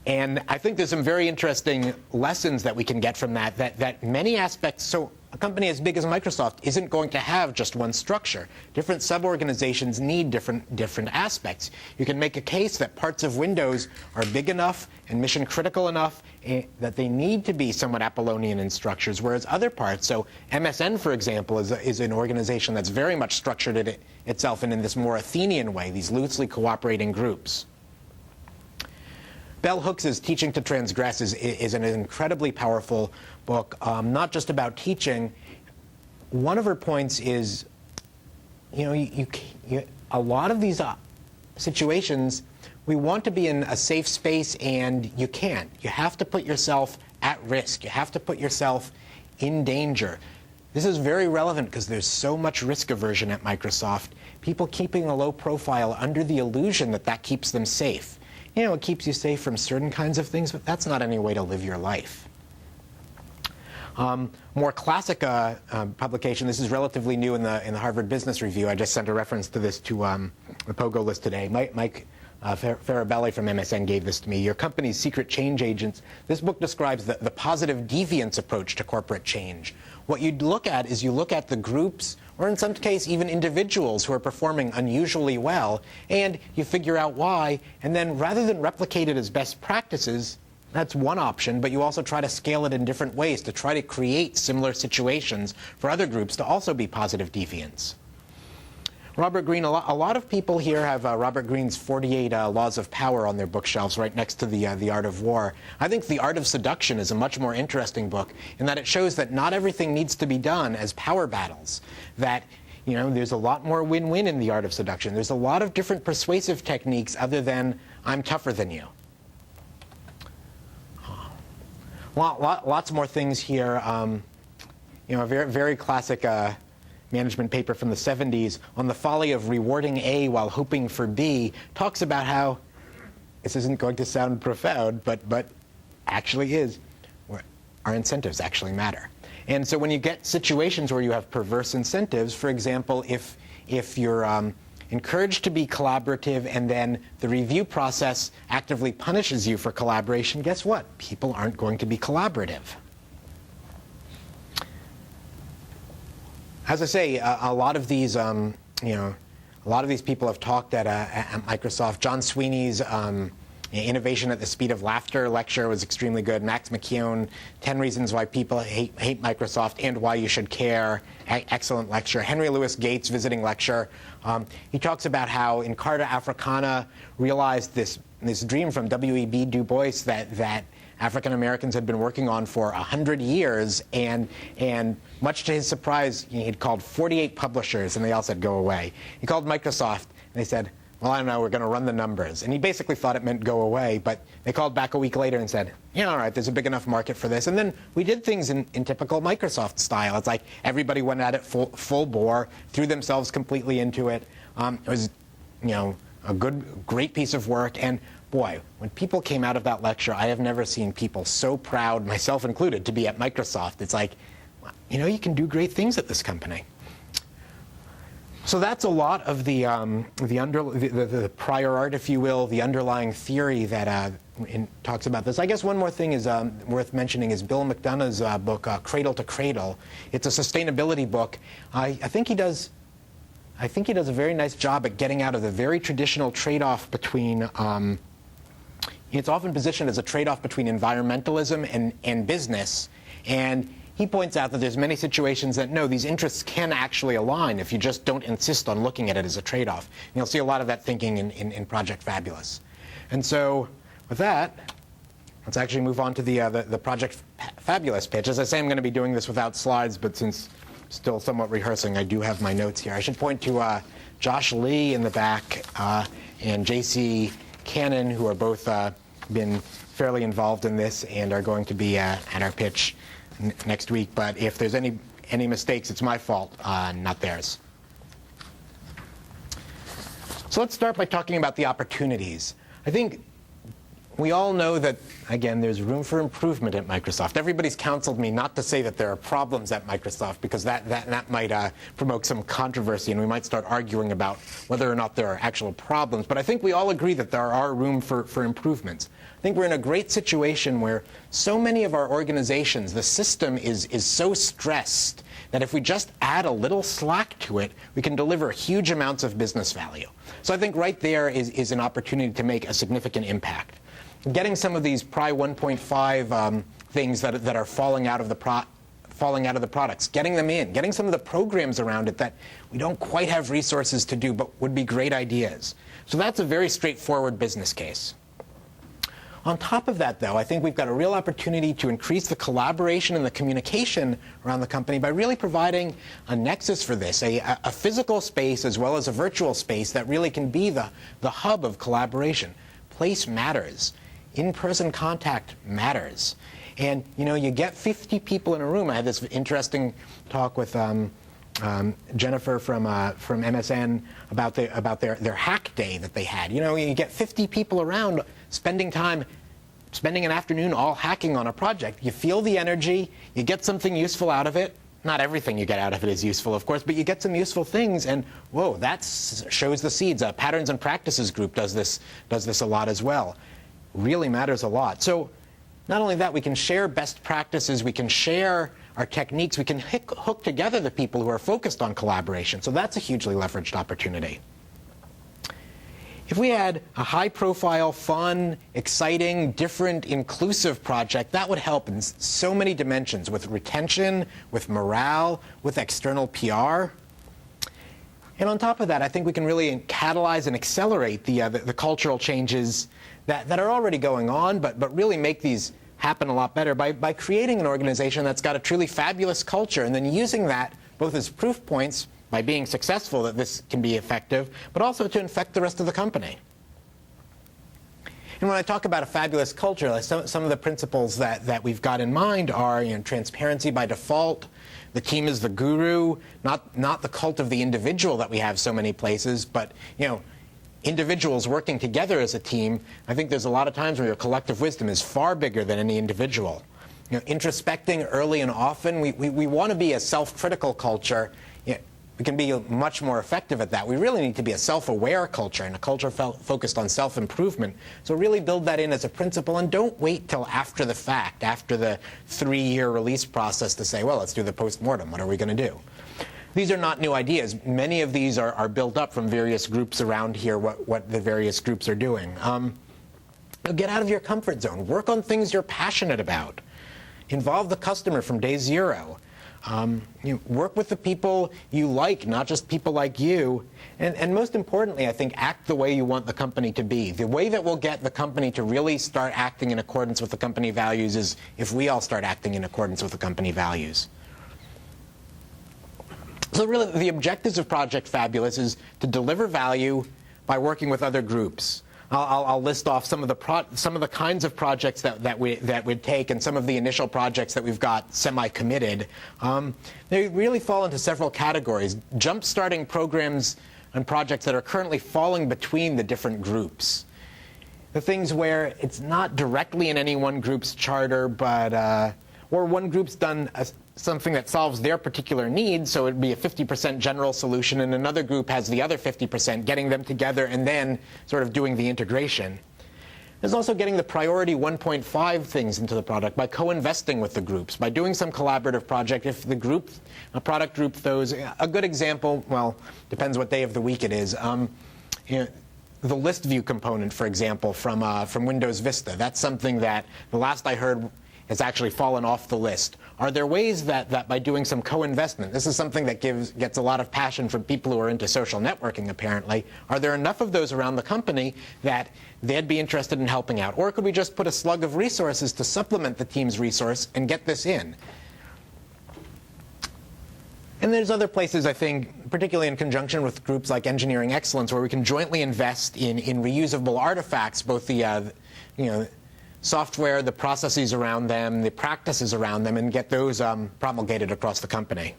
And I think there's some very interesting lessons that we can get from that many aspects. So a company as big as Microsoft isn't going to have just one structure. Different sub-organizations need different aspects. You can make a case that parts of Windows are big enough and mission critical enough that they need to be somewhat Apollonian in structures, whereas other parts, so MSN, for example, is an organization that's very much structured itself in this more Athenian way, these loosely cooperating groups. Bell Hooks' Teaching to Transgress is an incredibly powerful book, not just about teaching. One of her points is, a lot of these situations, we want to be in a safe space, and you can't. You have to put yourself at risk. You have to put yourself in danger. This is very relevant because there's so much risk aversion at Microsoft. People keeping a low profile under the illusion that keeps them safe. It keeps you safe from certain kinds of things, but that's not any way to live your life. More classic publication, this is relatively new in the Harvard Business Review. I just sent a reference to this to the Pogo list today. Mike Farabelli from MSN gave this to me. Your company's secret change agents. This book describes the positive deviance approach to corporate change. What you look at is you look at the groups, or in some case even individuals who are performing unusually well, and you figure out why, and then rather than replicate it as best practices, that's one option, but you also try to scale it in different ways to try to create similar situations for other groups to also be positive deviants. Robert Greene, a lot of people here have Robert Greene's 48 Laws of Power on their bookshelves right next to the Art of War. I think The Art of Seduction is a much more interesting book in that it shows that not everything needs to be done as power battles, that there's a lot more win-win in The Art of Seduction. There's a lot of different persuasive techniques other than I'm tougher than you. Lots more things here. A very, very classic management paper from the 70s on the folly of rewarding A while hoping for B talks about how, this isn't going to sound profound, but actually is, our incentives actually matter. And so when you get situations where you have perverse incentives, for example, if you're encouraged to be collaborative and then the review process actively punishes you for collaboration, guess what? People aren't going to be collaborative. As I say, a lot of these people have talked at Microsoft. John Sweeney's Innovation at the Speed of Laughter lecture was extremely good. Max McKeown, 10 Reasons Why People Hate Microsoft and Why You Should Care. Excellent lecture. Henry Louis Gates visiting lecture. He talks about how Encarta Africana realized this dream from W.E.B. Du Bois that African Americans had been working on for 100 years, and much to his surprise, he'd called 48 publishers, and they all said, go away. He called Microsoft, and they said, well, I don't know, we're going to run the numbers. And he basically thought it meant go away, but they called back a week later and said, yeah, all right, there's a big enough market for this. And then we did things in typical Microsoft style. It's like everybody went at it full bore, threw themselves completely into it. It was, a great piece of work. And boy, when people came out of that lecture, I have never seen people so proud, myself included, to be at Microsoft. It's like, you can do great things at this company. So that's a lot of the prior art, if you will, the underlying theory that talks about this. I guess one more thing is worth mentioning is Bill McDonough's book, Cradle to Cradle. It's a sustainability book. I think he does a very nice job at getting out of the very traditional trade-off between. It's often positioned as a trade-off between environmentalism and business, and he points out that there's many situations that, no, these interests can actually align if you just don't insist on looking at it as a trade-off. And you'll see a lot of that thinking in Project Fabulous. And so with that, let's actually move on to the Project Fabulous pitch. As I say, I'm going to be doing this without slides, but since still somewhat rehearsing, I do have my notes here. I should point to Josh Lee in the back and J.C. Cannon, who are both been fairly involved in this and are going to be at our pitch next week, but if there's any mistakes, it's my fault, not theirs. So let's start by talking about the opportunities. I think we all know that, again, there's room for improvement at Microsoft. Everybody's counseled me not to say that there are problems at Microsoft, because that might promote some controversy, and we might start arguing about whether or not there are actual problems. But I think we all agree that there are room for improvements. I think we're in a great situation where so many of our organizations, the system is so stressed that if we just add a little slack to it, we can deliver huge amounts of business value. So I think right there is an opportunity to make a significant impact. Getting some of these Pry 1.5 things that are falling out of the products, getting them in, getting some of the programs around it that we don't quite have resources to do but would be great ideas. So that's a very straightforward business case. On top of that, though, I think we've got a real opportunity to increase the collaboration and the communication around the company by really providing a nexus for this, a physical space as well as a virtual space that really can be the hub of collaboration. Place matters. In-person contact matters. And, you get 50 people in a room. I had this interesting talk with Jennifer from MSN about their hack day that they had. You get 50 people around spending an afternoon all hacking on a project. You feel the energy. You get something useful out of it. Not everything you get out of it is useful, of course, but you get some useful things, and whoa, that shows the seeds. Patterns and Practices group does this a lot as well. Really matters a lot. So not only that, we can share best practices, we can share our techniques, we can hook together the people who are focused on collaboration. So that's a hugely leveraged opportunity. If we had a high-profile, fun, exciting, different, inclusive project, that would help in so many dimensions, with retention, with morale, with external PR. And on top of that, I think we can really catalyze and accelerate the cultural changes that are already going on, but really make these happen a lot better by creating an organization that's got a truly fabulous culture, and then using that both as proof points by being successful that this can be effective, but also to infect the rest of the company. And when I talk about a fabulous culture, like some of the principles that we've got in mind are transparency by default. The team is the guru, not the cult of the individual that we have so many places, but individuals working together as a team. I think there's a lot of times where your collective wisdom is far bigger than any individual. Introspecting early and often. We want to be a self-critical culture. We can be much more effective at that. We really need to be a self-aware culture and a culture focused on self-improvement. So really build that in as a principle, and don't wait till after the fact, after the 3-year release process to say, well, let's do the post-mortem. What are we going to do? These are not new ideas. Many of these are built up from various groups around here, what the various groups are doing. Get out of your comfort zone. Work on things you're passionate about. Involve the customer from day zero. Work with the people you like, not just people like you. And most importantly, I think, act the way you want the company to be. The way that we'll get the company to really start acting in accordance with the company values is if we all start acting in accordance with the company values. So really, the objectives of Project Fabulous is to deliver value by working with other groups. I'll list off some of the kinds of projects that we'd take, and some of the initial projects that we've got semi-committed. They really fall into several categories. Jump-starting programs and projects that are currently falling between the different groups. The things where it's not directly in any one group's charter, but or one group's done something that solves their particular needs, so it'd be a 50% general solution, and another group has the other 50%, getting them together and then sort of doing the integration. There's also getting the priority 1.5 things into the product by co-investing with the groups, by doing some collaborative project. If a product group throws, a good example, well, depends what day of the week it is. The list view component, for example, from Windows Vista. That's something that, the last I heard, has actually fallen off the list. Are there ways that by doing some co-investment, this is something that gets a lot of passion from people who are into social networking, apparently. Are there enough of those around the company that they'd be interested in helping out? Or could we just put a slug of resources to supplement the team's resource and get this in? And there's other places, I think, particularly in conjunction with groups like Engineering Excellence, where we can jointly invest in reusable artifacts, both the software, the processes around them, the practices around them, and get those promulgated across the company.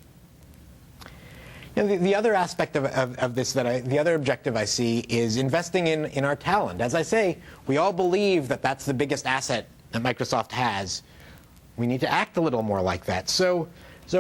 The other aspect of this, the other objective I see is investing in our talent. As I say, we all believe that that's the biggest asset that Microsoft has. We need to act a little more like that. So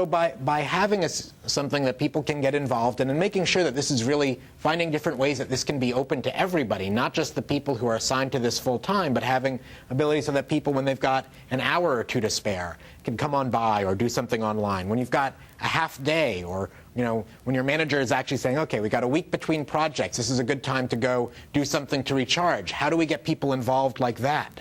by having something that people can get involved in and making sure that this is really finding different ways that this can be open to everybody, not just the people who are assigned to this full time, but having ability so that people, when they've got an hour or two to spare, can come on by or do something online. When you've got a half day, or when your manager is actually saying, okay, we got a week between projects, this is a good time to go do something to recharge. How do we get people involved like that?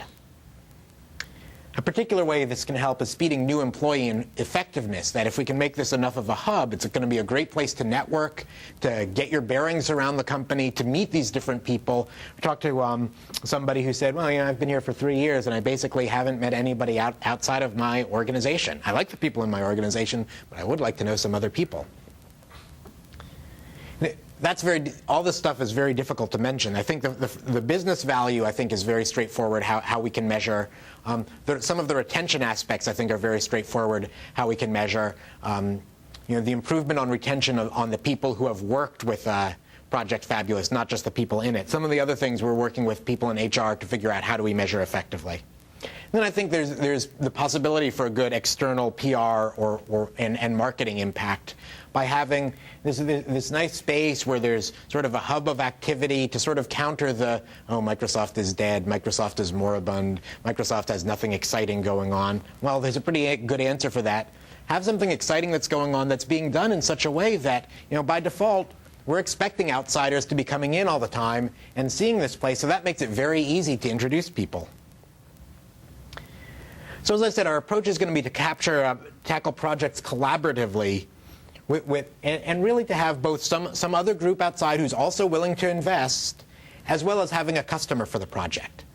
A particular way this can help is speeding new employee effectiveness, that if we can make this enough of a hub, it's going to be a great place to network, to get your bearings around the company, to meet these different people. We talked to somebody who said, well, I've been here for 3 years, and I basically haven't met anybody outside of my organization. I like the people in my organization, but I would like to know some other people. All this stuff is very difficult to mention. I think the business value, I think, is very straightforward, how we can measure. Some of the retention aspects, I think, are very straightforward, how we can measure. The improvement on retention on the people who have worked with Project Fabulous, not just the people in it. Some of the other things, we're working with people in HR to figure out how do we measure effectively. And then I think there's the possibility for a good external PR and marketing impact by having this nice space where there's sort of a hub of activity to sort of counter Microsoft is dead, Microsoft is moribund, Microsoft has nothing exciting going on. Well, there's a pretty good answer for that. Have something exciting that's going on that's being done in such a way that, by default, we're expecting outsiders to be coming in all the time and seeing this place, so that makes it very easy to introduce people. So as I said, our approach is going to be to tackle projects collaboratively and really to have both some other group outside who's also willing to invest, as well as having a customer for the project.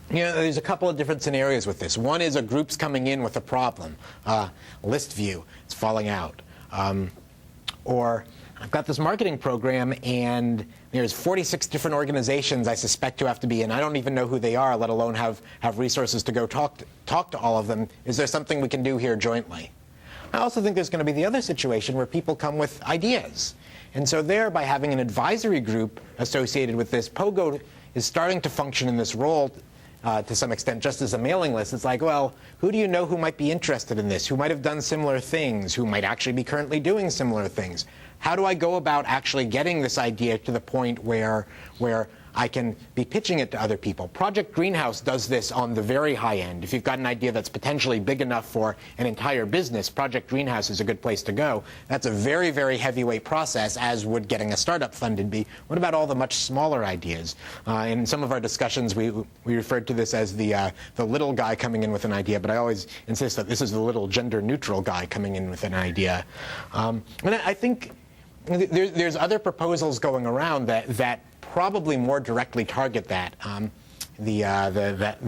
There's a couple of different scenarios with this. One is a group's coming in with a problem. List view is falling out. Or I've got this marketing program, and there's 46 different organizations I suspect to have to be in. I don't even know who they are, let alone have resources to go talk to all of them. Is there something we can do here jointly? I also think there's going to be the other situation where people come with ideas. And so there, by having an advisory group associated with this, Pogo is starting to function in this role to some extent just as a mailing list. It's like, well, who do you know who might be interested in this, who might have done similar things, who might actually be currently doing similar things? How do I go about actually getting this idea to the point where I can be pitching it to other people? Project Greenhouse does this on the very high end. If you've got an idea that's potentially big enough for an entire business, Project Greenhouse is a good place to go. That's a very, very heavyweight process, as would getting a startup funded be. What about all the much smaller ideas? In some of our discussions, we referred to this as the little guy coming in with an idea, but I always insist that this is the little gender-neutral guy coming in with an idea. And I think there's other proposals going around that probably more directly target that. The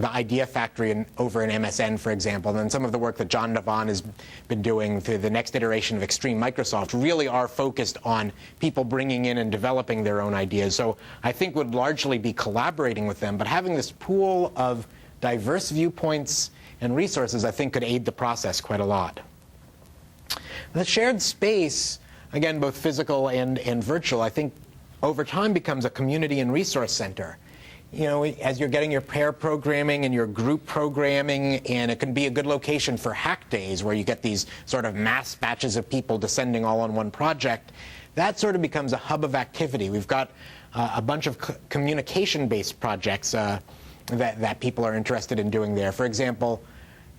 Idea Factory over in MSN, for example, and then some of the work that John Navan has been doing through the next iteration of Extreme Microsoft really are focused on people bringing in and developing their own ideas. So I think would largely be collaborating with them, but having this pool of diverse viewpoints and resources, I think, could aid the process quite a lot. The shared space, again, both physical and virtual, I think over time becomes a community and resource center. As you're getting your pair programming and your group programming, and it can be a good location for hack days where you get these sort of mass batches of people descending all on one project, that sort of becomes a hub of activity. We've got a bunch of communication-based projects that people are interested in doing there. For example,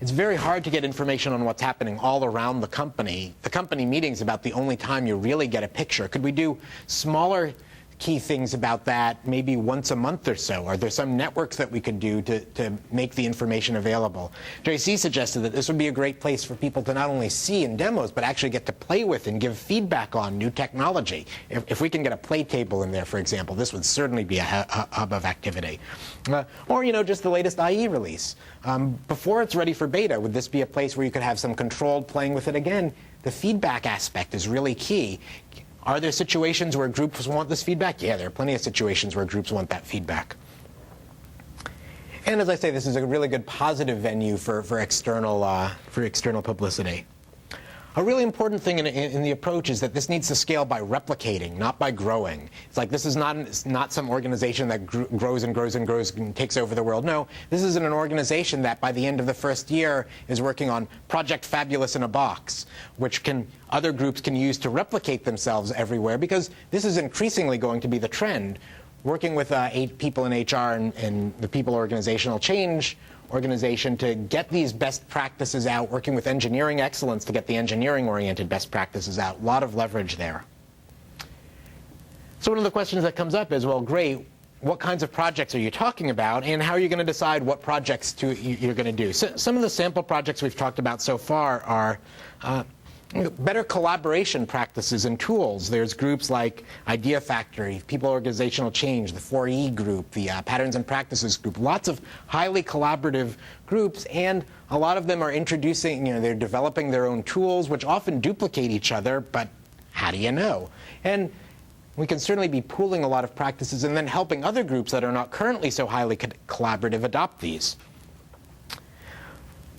it's very hard to get information on what's happening all around the company. The company meeting is about the only time you really get a picture. Could we do smaller key things about that maybe once a month or so? Are there some networks that we could do to make the information available? JC suggested that this would be a great place for people to not only see in demos, but actually get to play with and give feedback on new technology. If we can get a play table in there, for example, this would certainly be a hub of activity. Or, just the latest IE release. Before it's ready for beta, would this be a place where you could have some controlled playing with it? Again, the feedback aspect is really key. Are there situations where groups want this feedback? Yeah, there are plenty of situations where groups want that feedback. And as I say, this is a really good positive venue for external publicity. A really important thing in the approach is that this needs to scale by replicating, not by growing. It's like this is not some organization that grows and grows and grows and takes over the world. No, this is an organization that by the end of the first year is working on Project Fabulous in a box, which other groups can use to replicate themselves everywhere, because this is increasingly going to be the trend. Working with 8 people in HR and the people organizational change organization to get these best practices out, working with engineering excellence to get the engineering-oriented best practices out. A lot of leverage there. So one of the questions that comes up is, well, great, what kinds of projects are you talking about, and how are you going to decide what projects you're going to do? So some of the sample projects we've talked about so far are better collaboration practices and tools. There's groups like Idea Factory, People Organizational Change, the 4E group, the Patterns and Practices group, lots of highly collaborative groups, and a lot of them are introducing, they're developing their own tools, which often duplicate each other, but how do you know? And we can certainly be pooling a lot of practices and then helping other groups that are not currently so highly collaborative adopt these.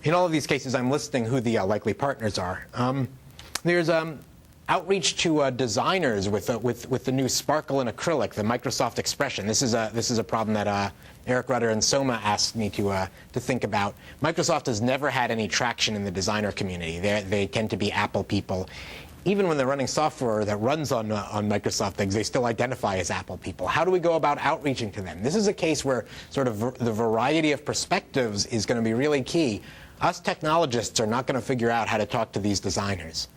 In all of these cases, I'm listing who the likely partners are. There's outreach to designers with the new Sparkle and Acrylic, the Microsoft Expression. This is a problem that Eric Rutter and Soma asked me to think about. Microsoft has never had any traction in the designer community. They tend to be Apple people. Even when they're running software that runs on Microsoft things, they still identify as Apple people. How do we go about outreaching to them? This is a case where sort of the variety of perspectives is going to be really key. Us technologists are not going to figure out how to talk to these designers.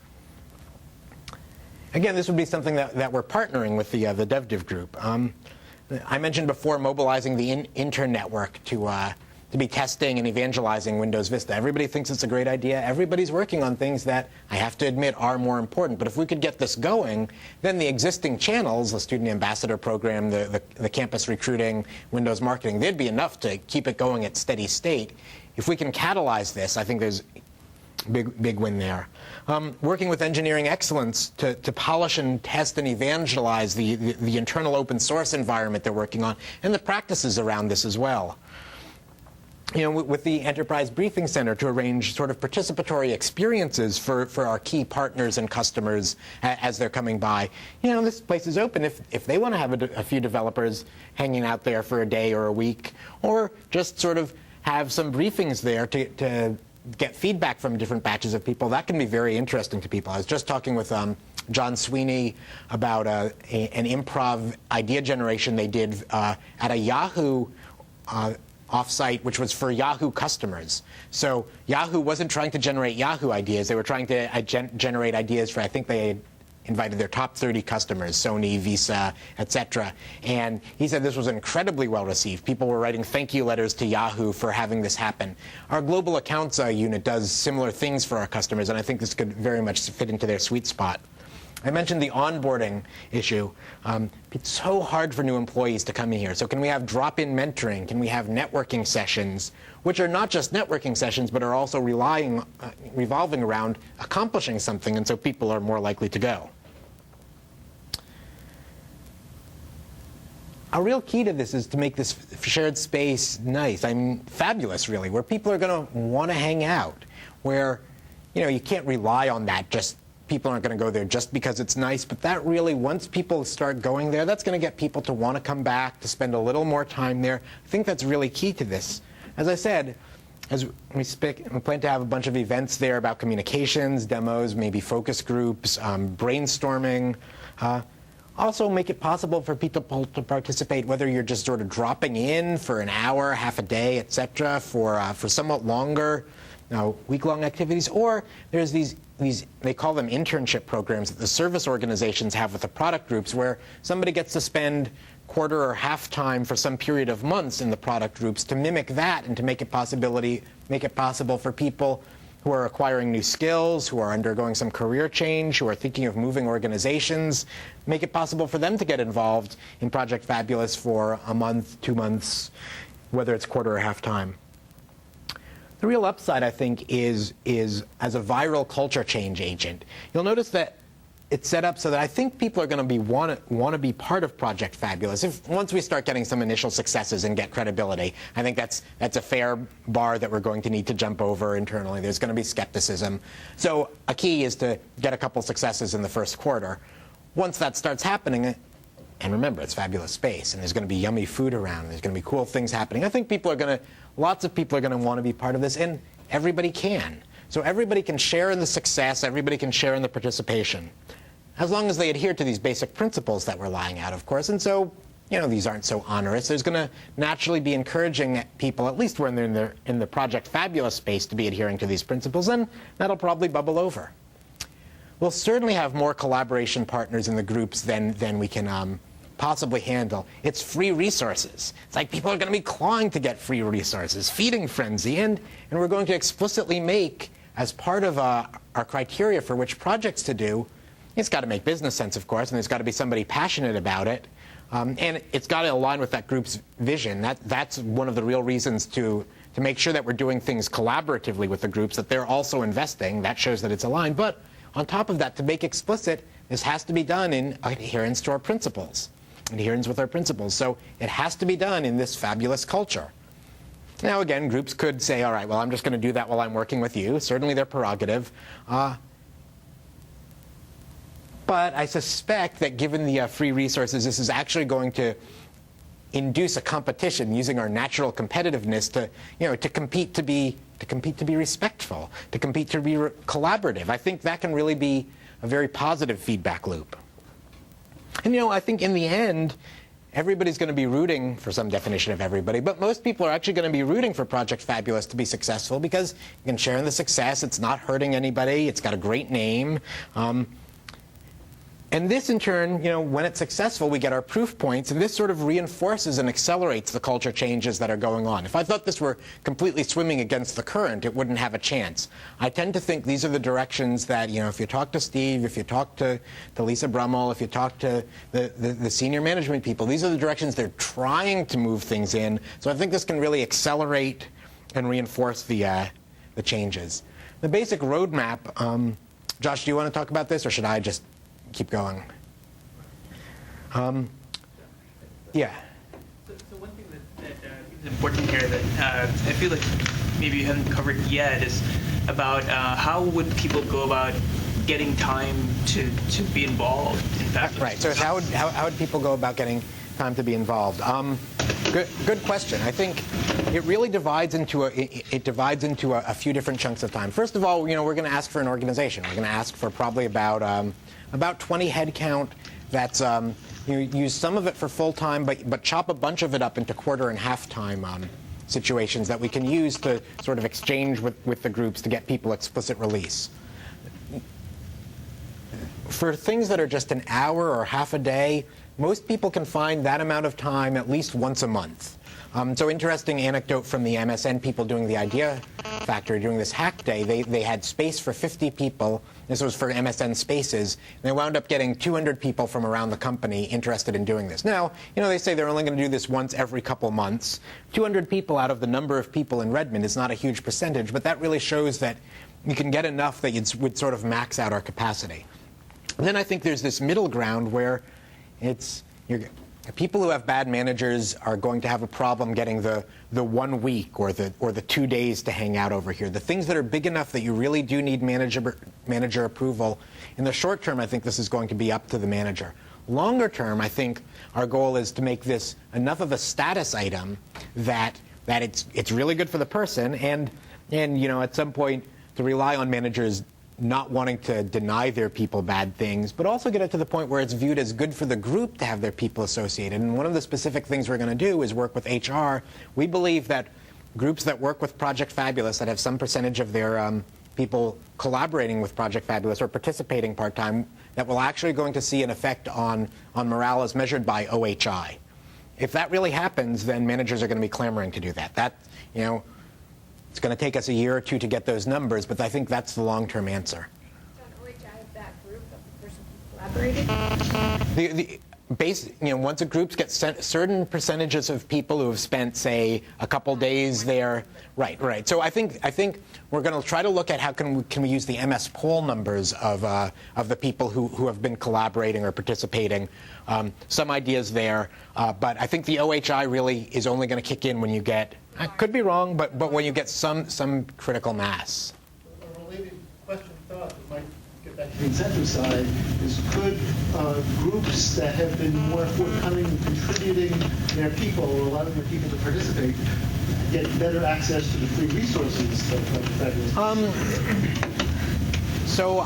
Again, this would be something that we're partnering with the DevDiv group. I mentioned before mobilizing the intern network to be testing and evangelizing Windows Vista. Everybody thinks it's a great idea. Everybody's working on things that, I have to admit, are more important. But if we could get this going, then the existing channels, the Student Ambassador Program, the campus recruiting, Windows marketing, they'd be enough to keep it going at steady state. If we can catalyze this, I think there's a big win there. Working with engineering excellence to polish and test and evangelize the internal open source environment they're working on and the practices around this as well. With the Enterprise Briefing Center to arrange sort of participatory experiences for our key partners and customers as they're coming by. This place is open if they want to have a few developers hanging out there for a day or a week, or just sort of have some briefings there to get feedback from different batches of people. That can be very interesting to people. I was just talking with John Sweeney about an improv idea generation they did at a Yahoo offsite, which was for Yahoo customers. So Yahoo wasn't trying to generate Yahoo ideas. They were trying to generate ideas for, I think they had invited their top 30 customers, Sony, Visa, etc. And he said this was incredibly well received. People were writing thank you letters to Yahoo for having this happen. Our global accounts unit does similar things for our customers, and I think this could very much fit into their sweet spot. I mentioned the onboarding issue. It's so hard for new employees to come in here. So can we have drop-in mentoring? Can we have networking sessions, which are not just networking sessions, but are also revolving around accomplishing something, and so people are more likely to go. A real key to this is to make this shared space nice. Fabulous, really, where people are going to want to hang out, where you can't rely on that just people aren't going to go there just because it's nice, but that really, once people start going there, that's going to get people to want to come back, to spend a little more time there. I think that's really key to this. As I said, as we plan to have a bunch of events there about communications, demos, maybe focus groups, brainstorming. Also make it possible for people to participate, whether you're just sort of dropping in for an hour, half a day, etc., for somewhat longer week-long activities, or there's these they call them internship programs that the service organizations have with the product groups, where somebody gets to spend quarter or half time for some period of months in the product groups to mimic that and to make it possible for people who are acquiring new skills, who are undergoing some career change, who are thinking of moving organizations, make it possible for them to get involved in Project Fabulous for a month, 2 months, whether it's quarter or half time. The real upside, I think, is as a viral culture change agent. You'll notice that it's set up so that I think people are going to want to be part of Project Fabulous. Once we start getting some initial successes and get credibility, I think that's a fair bar that we're going to need to jump over internally. There's going to be skepticism. So a key is to get a couple successes in the first quarter. Once that starts happening, and remember, it's fabulous space, and there's going to be yummy food around, and there's going to be cool things happening. I think lots of people are going to want to be part of this, and everybody can. So everybody can share in the success, everybody can share in the participation, as long as they adhere to these basic principles that we're laying out, of course. And so, these aren't so onerous. There's going to naturally be encouraging people, at least when they're in the Project Fabulous space, to be adhering to these principles, and that'll probably bubble over. We'll certainly have more collaboration partners in the groups than we can possibly handle. It's free resources. It's like people are going to be clawing to get free resources, feeding frenzy, and we're going to explicitly make, as part of our criteria for which projects to do, it's got to make business sense, of course, and there's got to be somebody passionate about it, and it's got to align with that group's vision. That's one of the real reasons to make sure that we're doing things collaboratively with the groups, that they're also investing. That shows that it's aligned. But on top of that, to make explicit, this has to be done in adherence to our principles, adherence with our principles. So it has to be done in this fabulous culture. Now, again, groups could say, all right, well, I'm just going to do that while I'm working with you. Certainly their prerogative. But I suspect that given the free resources, this is actually going to induce a competition using our natural competitiveness to compete to be respectful, to compete to be collaborative. I think that can really be a very positive feedback loop. And I think in the end, everybody's going to be rooting for some definition of everybody, but most people are actually going to be rooting for Project Fabulous to be successful because you can share in the success. It's not hurting anybody. It's got a great name. And this, in turn, when it's successful, we get our proof points, and this sort of reinforces and accelerates the culture changes that are going on. If I thought this were completely swimming against the current, it wouldn't have a chance. I tend to think these are the directions that, if you talk to Steve, if you talk to Lisa Brummel, if you talk to the senior management people, these are the directions they're trying to move things in. So I think this can really accelerate and reinforce the changes. The basic roadmap, Josh, do you want to talk about this, or should I just keep going? Yeah. So one thing that is important here that I feel like maybe you haven't covered yet is about how would people go about getting time to be involved in fact. Right. So how would people go about getting time to be involved? Good question. I think it really divides into a few different chunks of time. First of all, we're going to ask for an organization. We're going to ask for probably about 20 head count. That's use some of it for full time, but chop a bunch of it up into quarter and half time situations that we can use to sort of exchange with the groups to get people explicit release. For things that are just an hour or half a day, most people can find that amount of time at least once a month. So interesting anecdote from the MSN people doing the Idea Factory, doing this hack day. They had space for 50 people. This was for MSN Spaces. And they wound up getting 200 people from around the company interested in doing this. Now, they say they're only going to do this once every couple months. 200 people out of the number of people in Redmond is not a huge percentage, but that really shows that you can get enough that would sort of max out our capacity. And then I think there's this middle ground where people who have bad managers are going to have a problem getting the 1 week or the 2 days to hang out over here. The things that are big enough that you really do need manager approval, in the short term, I think this is going to be up to the manager. Longer term, I think our goal is to make this enough of a status item that it's really good for the person, and at some point to rely on managers not wanting to deny their people bad things, but also get it to the point where it's viewed as good for the group to have their people associated. And one of the specific things we're going to do is work with HR. We believe that groups that work with Project Fabulous, that have some percentage of their people collaborating with Project Fabulous or participating part-time, that will actually going to see an effect on morale as measured by OHI. If that really happens, then managers are going to be clamoring to do that. It's going to take us a year or two to get those numbers, but I think that's the long-term answer. So an OHI of that group of the person who collaborated? once a group gets certain percentages of people who have spent, say, a couple days there. Right. So I think we're going to try to look at how can we use the MS poll numbers of the people who have been collaborating or participating. Some ideas there, but I think the OHI really is only going to kick in when you get. I could be wrong, but when you get some critical mass. A related question thought that might get back to the incentive side is, could groups that have been more forthcoming in contributing their people or allowing their people to participate get better access to the free resources that So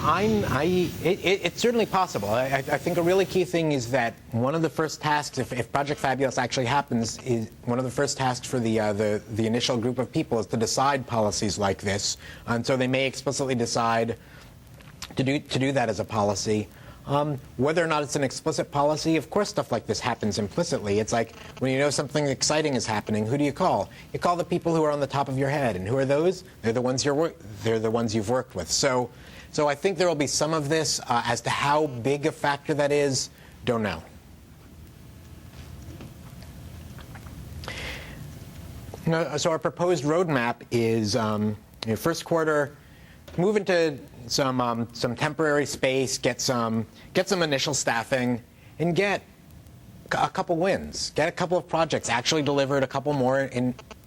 it's certainly possible. I think a really key thing is that one of the first tasks, if Project Fabulous actually happens, is one of the first tasks for the initial group of people is to decide policies like this, and so they may explicitly decide to do that as a policy. Whether or not it's an explicit policy, of course stuff like this happens implicitly. It's like when you know something exciting is happening, who do you call? You call the people who are on the top of your head. And who are those? They're the ones you've worked with. So I think there will be some of this. As to how big a factor that is, don't know. So our proposed roadmap is first quarter, move into some temporary space, get some initial staffing, and get a couple wins, get a couple of projects actually delivered, a couple more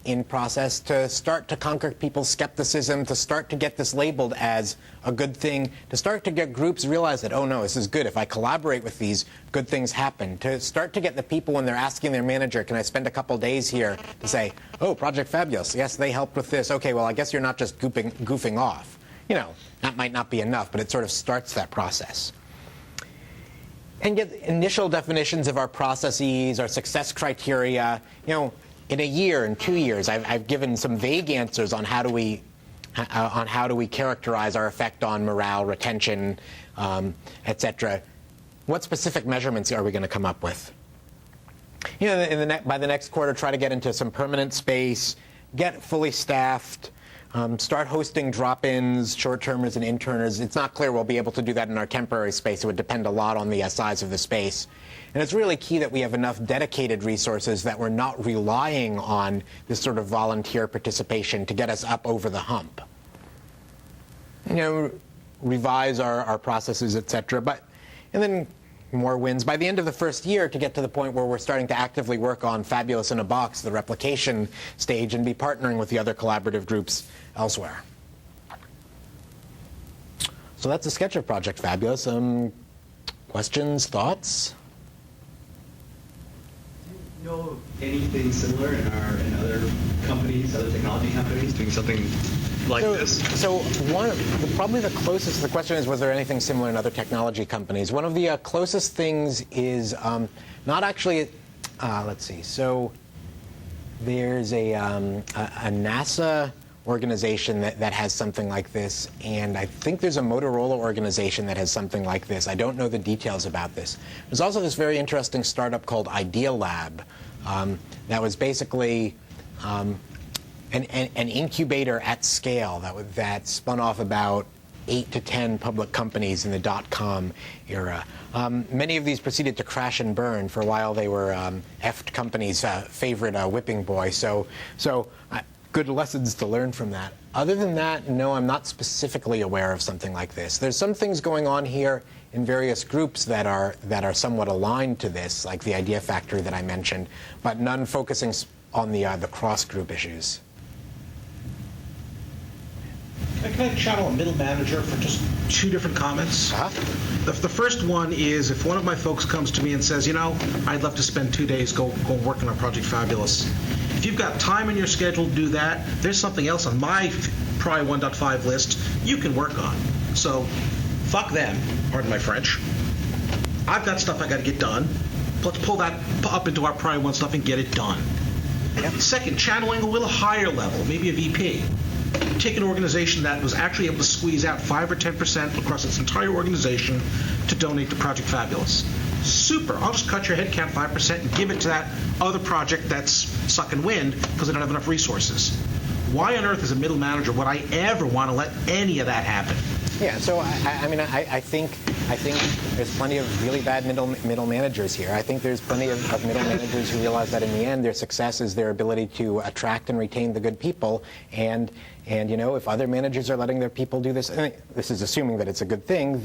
in process, to start to conquer people's skepticism, to start to get this labeled as a good thing, to start to get groups realize that, oh no, this is good. If I collaborate with these, good things happen. To start to get the people, when they're asking their manager, can I spend a couple days here, to say, oh, Project Fabulous, yes, they helped with this. Okay, well, I guess you're not just goofing off. That might not be enough, but it sort of starts that process. And get initial definitions of our processes, our success criteria. In a year, in 2 years, I've given some vague answers on how do we characterize our effect on morale, retention, etc. What specific measurements are we going to come up with? By the next quarter, try to get into some permanent space, get fully staffed. Start hosting drop-ins, short-termers and interners. It's not clear we'll be able to do that in our temporary space. It would depend a lot on the size of the space. And it's really key that we have enough dedicated resources that we're not relying on this sort of volunteer participation to get us up over the hump. Revise our processes, etc. And then more wins by the end of the first year to get to the point where we're starting to actively work on Fabulous in a Box, the replication stage, and be partnering with the other collaborative groups elsewhere. So that's a sketch of Project Fabulous. Questions, thoughts? Do you know anything similar in other companies, other technology companies, doing something like this? So probably the closest, the question is, was there anything similar in other technology companies? One of the closest things is not actually, let's see, so there's a NASA organization that has something like this, and I think there's a Motorola organization that has something like this. I don't know the details about this. There's also this very interesting startup called Idea Lab that was basically an incubator at scale that spun off about 8 to 10 public companies in the .com era. Many of these proceeded to crash and burn. For a while, they were effed companies' favorite whipping boy. So good lessons to learn from that. Other than that, no, I'm not specifically aware of something like this. There's some things going on here in various groups that are somewhat aligned to this, like the Idea Factory that I mentioned, but none focusing on the cross-group issues. Can I channel a middle manager for just 2 different comments? The first one is, if one of my folks comes to me and says, I'd love to spend 2 days go working on Project Fabulous. If you've got time in your schedule to do that, there's something else on my Pry 1.5 list you can work on. So fuck them, pardon my French. I've got stuff I got to get done. Let's pull that up into our Pry 1 stuff and get it done. Second, channeling a little higher level, maybe a VP. Take an organization that was actually able to squeeze out 5 or 10% across its entire organization to donate to Project Fabulous. Super. I'll just cut your headcount 5% and give it to that other project that's sucking wind because they don't have enough resources. Why on earth, as a middle manager, would I ever want to let any of that happen? Yeah, so I think I think there's plenty of really bad middle managers here. I think there's plenty of middle managers who realize that in the end, their success is their ability to attract and retain the good people. And if other managers are letting their people do this, this is assuming that it's a good thing,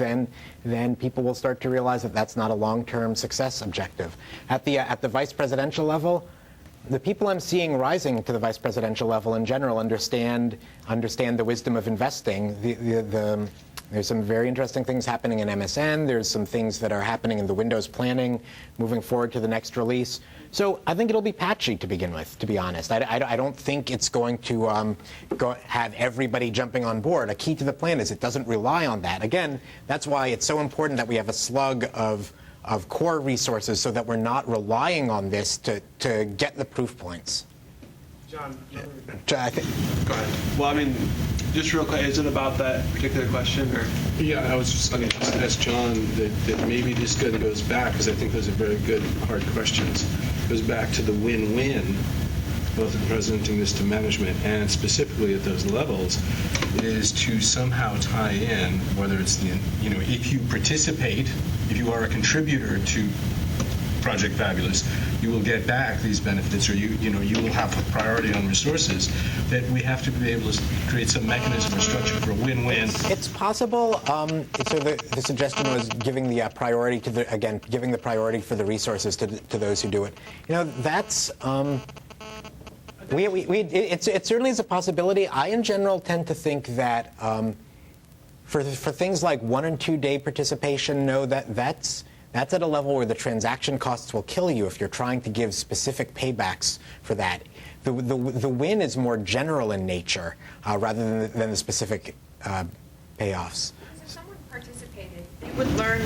then people will start to realize that that's not a long-term success objective. At the vice presidential level, the people I'm seeing rising to the vice presidential level in general understand the wisdom of investing. There's some very interesting things happening in MSN. There's some things that are happening in the Windows planning moving forward to the next release. So I think it'll be patchy to begin with, to be honest. I don't think it's going to have everybody jumping on board. A key to the plan is it doesn't rely on that. Again, that's why it's so important that we have a slug of core resources so that we're not relying on this to get the proof points. John, I think. go ahead. Well, I mean, just real quick, is it about that particular question? Or? Yeah, I was just going to ask John that maybe this goes back, because I think those are very good, hard questions. Goes back to the win-win, both in presenting this to management and specifically at those levels, is to somehow tie in, whether it's if you participate, if you are a contributor to Project Fabulous, you will get back these benefits, or you will have a priority on resources. That we have to be able to create some mechanism or structure for a win-win. It's possible. So the suggestion was giving the priority giving the priority for the resources to those who do it. That's. It certainly is a possibility. I, in general, tend to think that for things like 1 and 2 day participation, that's at a level where the transaction costs will kill you if you're trying to give specific paybacks for that. The win is more general in nature rather than the specific payoffs. If someone participated, they would learn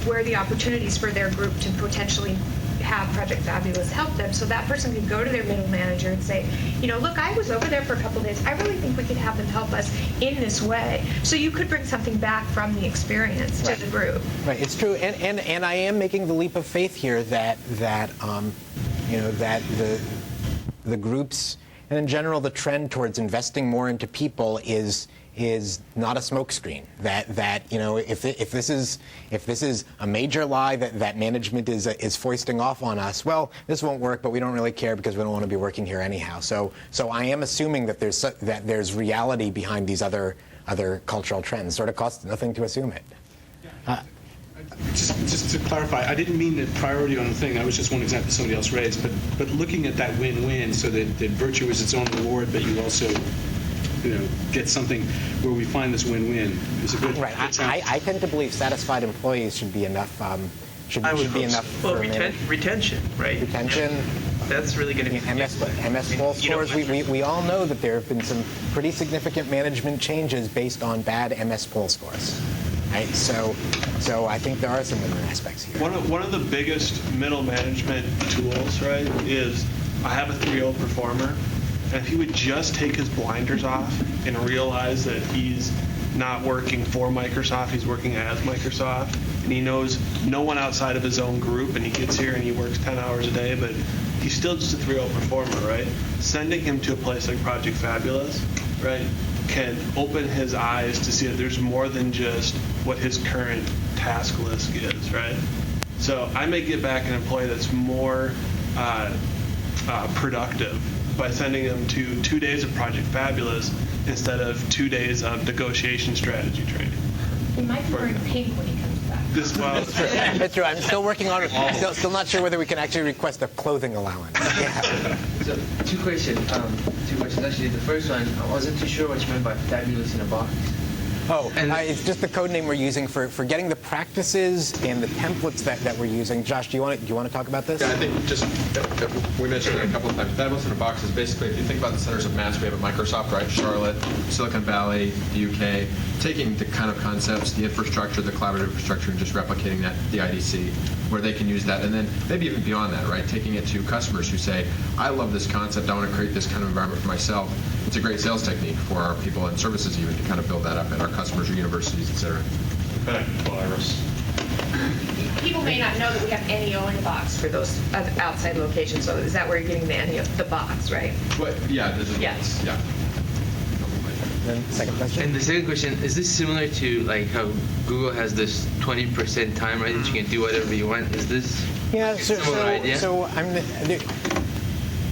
where the opportunities for their group to potentially have Project Fabulous help them. So that person could go to their middle manager and say, look, I was over there for a couple of days. I really think we could have them help us in this way. So you could bring something back from the experience to the group. Right, it's true. And I am making the leap of faith here that the groups, and in general the trend towards investing more into people is not a smokescreen. If this is a major lie that management is foisting off on us, well, this won't work, but we don't really care because we don't want to be working here anyhow. So I am assuming that there's reality behind these other cultural trends. Sort of costs nothing to assume it. Just to clarify, I didn't mean that priority on the thing. That was just one example somebody else raised. But looking at that win-win, so that virtue is its own reward, but you also get something where we find this win-win is a good. Right. I tend to believe satisfied employees should be enough. Should be enough. Well, retention, right? Retention. That's really going to be MS Pol scores. We all know that there have been some pretty significant management changes based on bad MS Pol scores. Right. So I think there are some different aspects here. One of the biggest middle management tools, right, is I have a 3.0 performer. And if he would just take his blinders off and realize that he's not working for Microsoft, he's working as Microsoft, and he knows no one outside of his own group, and he gets here and he works 10 hours a day, but he's still just a 3.0 performer, right? Sending him to a place like Project Fabulous, right, can open his eyes to see that there's more than just what his current task list is, right? So I may get back an employee that's more productive by sending them to 2 days of Project Fabulous instead of 2 days of negotiation strategy training. He might be wearing pink when he comes back. That's true. That's true. I'm still working on it. Still not sure whether we can actually request a clothing allowance. Yeah. So, two questions actually. The first one, I wasn't too sure what you meant by fabulous in a box. It's just the code name we're using for getting the practices and the templates that we're using. Josh, do you want to talk about this? Yeah, I think just we mentioned it a couple of times. Fabulous in a box is basically, if you think about the centers of mass we have at Microsoft, right? Charlotte, Silicon Valley, the UK, taking the kind of concepts, the infrastructure, the collaborative infrastructure, and just replicating that, the IDC, where they can use that, and then maybe even beyond that, right? Taking it to customers who say, I love this concept, I want to create this kind of environment for myself. It's a great sales technique for our people and services even to kind of build that up at our customers or universities, et cetera. Virus. People may not know that we have NEO in the box for those outside locations. So is that where you're getting the NEO, the box, right? But yeah, this is yes. Yeah. then second question. And the second question, is this similar to like how Google has this 20% time, right, that you can do whatever you want? Is this Yeah, similar idea? so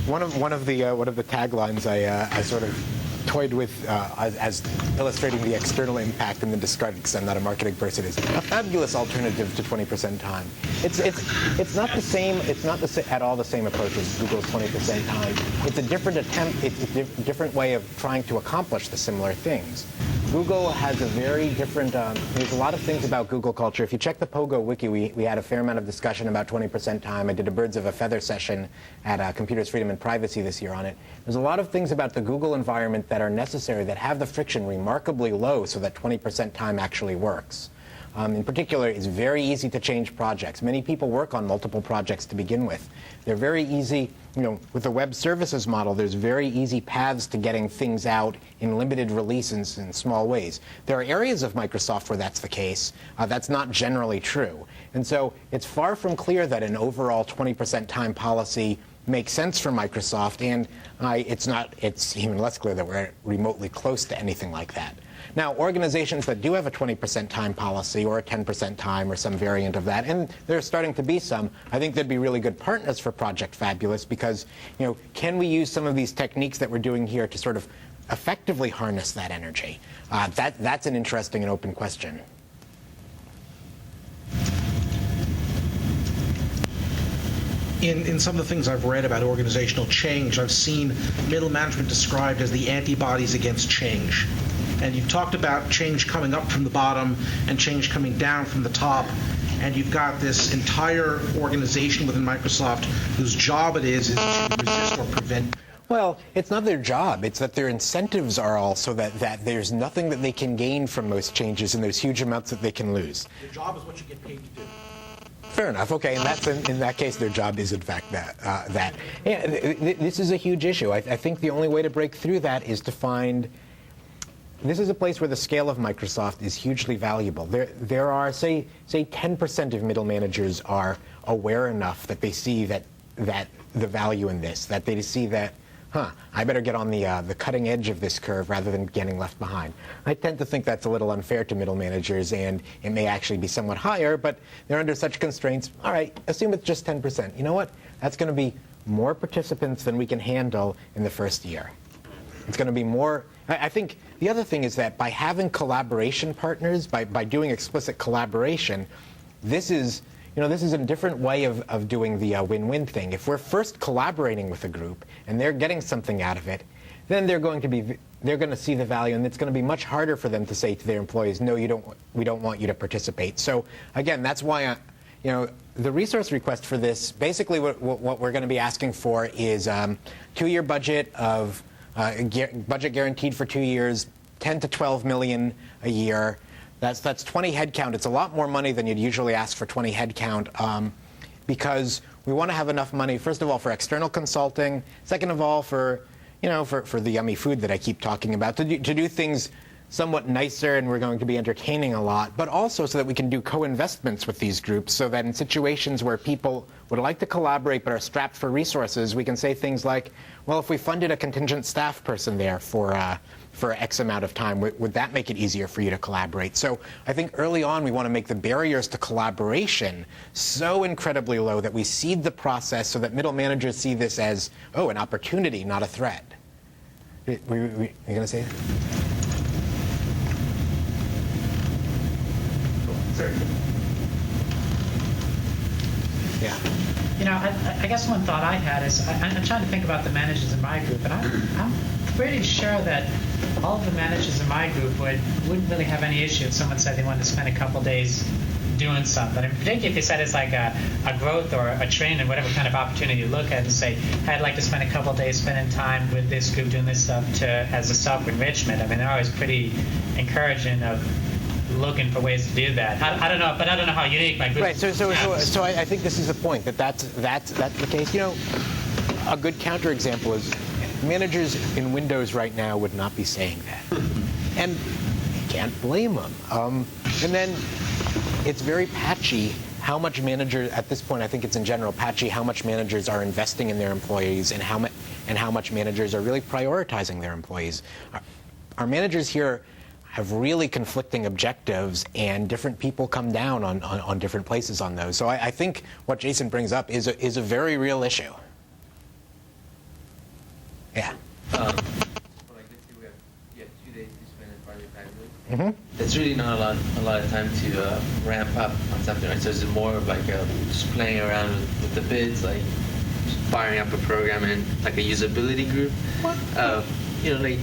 one of the taglines I sort of toyed with as illustrating the external impact and then described, because I'm not a marketing person, is a fabulous alternative to 20% time. It's not the same. It's not at all the same approach as Google's 20% time. It's a different attempt. It's a different way of trying to accomplish the similar things. Google has a very different, there's a lot of things about Google culture. If you check the Pogo wiki, we had a fair amount of discussion about 20% time. I did a Birds of a Feather session at Computers, Freedom, and Privacy this year on it. There's a lot of things about the Google environment that are necessary, that have the friction remarkably low so that 20% time actually works. In particular, it's very easy to change projects. Many people work on multiple projects to begin with. They're very easy, with the web services model, there's very easy paths to getting things out in limited releases in small ways. There are areas of Microsoft where that's the case. That's not generally true. And so it's far from clear that an overall 20% time policy makes sense for Microsoft, and it's even less clear that we're remotely close to anything like that. Now, organizations that do have a 20% time policy or a 10% time or some variant of that, and there's starting to be some, I think they'd be really good partners for Project Fabulous because, can we use some of these techniques that we're doing here to sort of effectively harness that energy? That's an interesting and open question. In some of the things I've read about organizational change, I've seen middle management described as the antibodies against change. And you've talked about change coming up from the bottom and change coming down from the top. And you've got this entire organization within Microsoft whose job it is to resist or prevent. Well, it's not their job. It's that their incentives are all so that there's nothing that they can gain from most changes, and there's huge amounts that they can lose. Your job is what you get paid to do. Fair enough. Okay, and in that case, their job is in fact that. Yeah, this is a huge issue. I think the only way to break through that is to find. This is a place where the scale of Microsoft is hugely valuable. There are, say 10% of middle managers are aware enough that they see that the value in this, that they see that, I better get on the cutting edge of this curve rather than getting left behind. I tend to think that's a little unfair to middle managers, and it may actually be somewhat higher, but they're under such constraints. All right, assume it's just 10%. You know what? That's going to be more participants than we can handle in the first year. It's going to be more. I think the other thing is that by having collaboration partners, by doing explicit collaboration, this is a different way of doing the win-win thing. If we're first collaborating with a group and they're getting something out of it, then they're going to see the value, and it's going to be much harder for them to say to their employees, no, we don't want you to participate. So again, that's why the resource request for this, basically what we're going to be asking for is 2-year budget of budget guaranteed for 2 years, 10 to 12 million a year. That's 20 headcount. It's a lot more money than you'd usually ask for 20 headcount because we want to have enough money, first of all, for external consulting, second of all, for the yummy food that I keep talking about, to do things somewhat nicer, and we're going to be entertaining a lot, but also so that we can do co-investments with these groups so that in situations where people would like to collaborate but are strapped for resources, we can say things like, well, if we funded a contingent staff person there for X amount of time, would that make it easier for you to collaborate? So I think early on we want to make the barriers to collaboration so incredibly low that we seed the process so that middle managers see this as, an opportunity, not a threat. Are you going to say that? Yeah. I guess one thought I had is I'm trying to think about the managers in my group, and I'm pretty sure that all of the managers in my group wouldn't really have any issue if someone said they wanted to spend a couple days doing something. And particularly if they said it's like a growth or a training, whatever kind of opportunity you look at, and say, hey, I'd like to spend a couple days spending time with this group doing this stuff as a self-enrichment. I mean, they're always pretty encouraging of looking for ways to do that. I don't know, but I don't know how unique my group is. Right. So I think this is the point that's the case. A good counterexample is managers in Windows right now would not be saying that, and you can't blame them. And then it's very patchy how much managers at this point. I think it's in general patchy how much managers are investing in their employees and how much managers are really prioritizing their employees. our managers here have really conflicting objectives, and different people come down on different places on those. So I think what Jason brings up is a very real issue. Yeah. Well, like let's say we have 2 days to spend in Project Fabulous. That's really not a lot of time to ramp up on something, right? So is it more of like just playing around with the bids, like just firing up a program in like a usability group? You know, like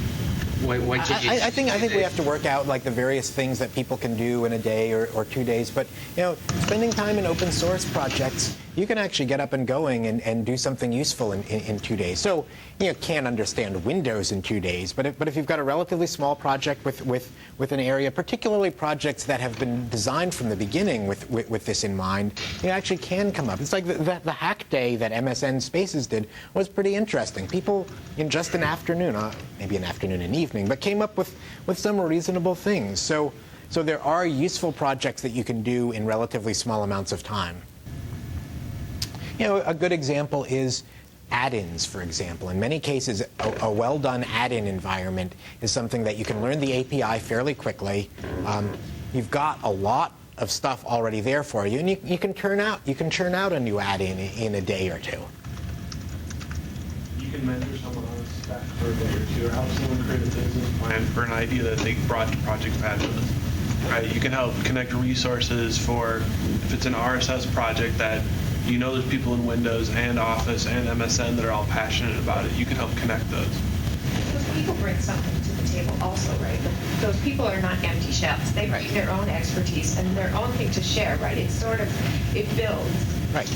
when I think we have to work out like the various things that people can do in a day or 2 days. But you know, spending time in open source projects, you can actually get up and going and do something useful in 2 days. So you can't understand Windows in 2 days, but if you've got a relatively small project with an area, particularly projects that have been designed from the beginning with this in mind, you actually can come up. It's like the hack day that MSN Spaces did was pretty interesting. People in just an afternoon, maybe an afternoon and evening, but came up with some reasonable things. So there are useful projects that you can do in relatively small amounts of time. You know, a good example is add-ins, for example. In many cases, a well-done add-in environment is something that you can learn the API fairly quickly. You've got a lot of stuff already there for you, and you can churn out a new add-in in a day or two. You can mentor someone on a spec for a day or two, or help someone create a business plan for an idea that they brought to Project Fabulous. Right? You can help connect resources for, if it's an RSS project that you know there's people in Windows and Office and MSN that are all passionate about it, you can help connect those. Those people bring something to the table also, right? Those people are not empty shells. They bring their own expertise and their own thing to share, right? It's sort of, it builds. Right.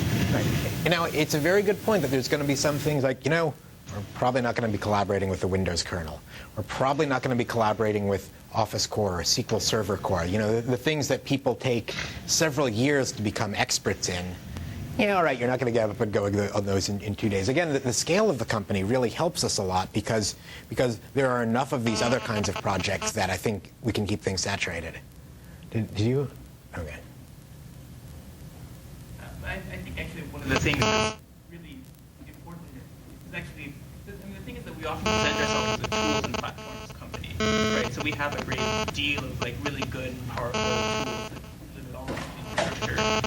You know, it's a very good point that there's going to be some things like, you know, we're probably not going to be collaborating with the Windows kernel. We're probably not going to be collaborating with Office Core or SQL Server Core. You know, the things that people take several years to become experts in. Yeah, all right, you're not going to get up and go on those in 2 days. Again, the scale of the company really helps us a lot because there are enough of these other kinds of projects that I think we can keep things saturated. Did you? Okay. I think actually one of the things that's really important is actually, the thing is that we often present ourselves as a tools and platforms company, right? So we have a great deal of like really good and powerful tools that live all infrastructure.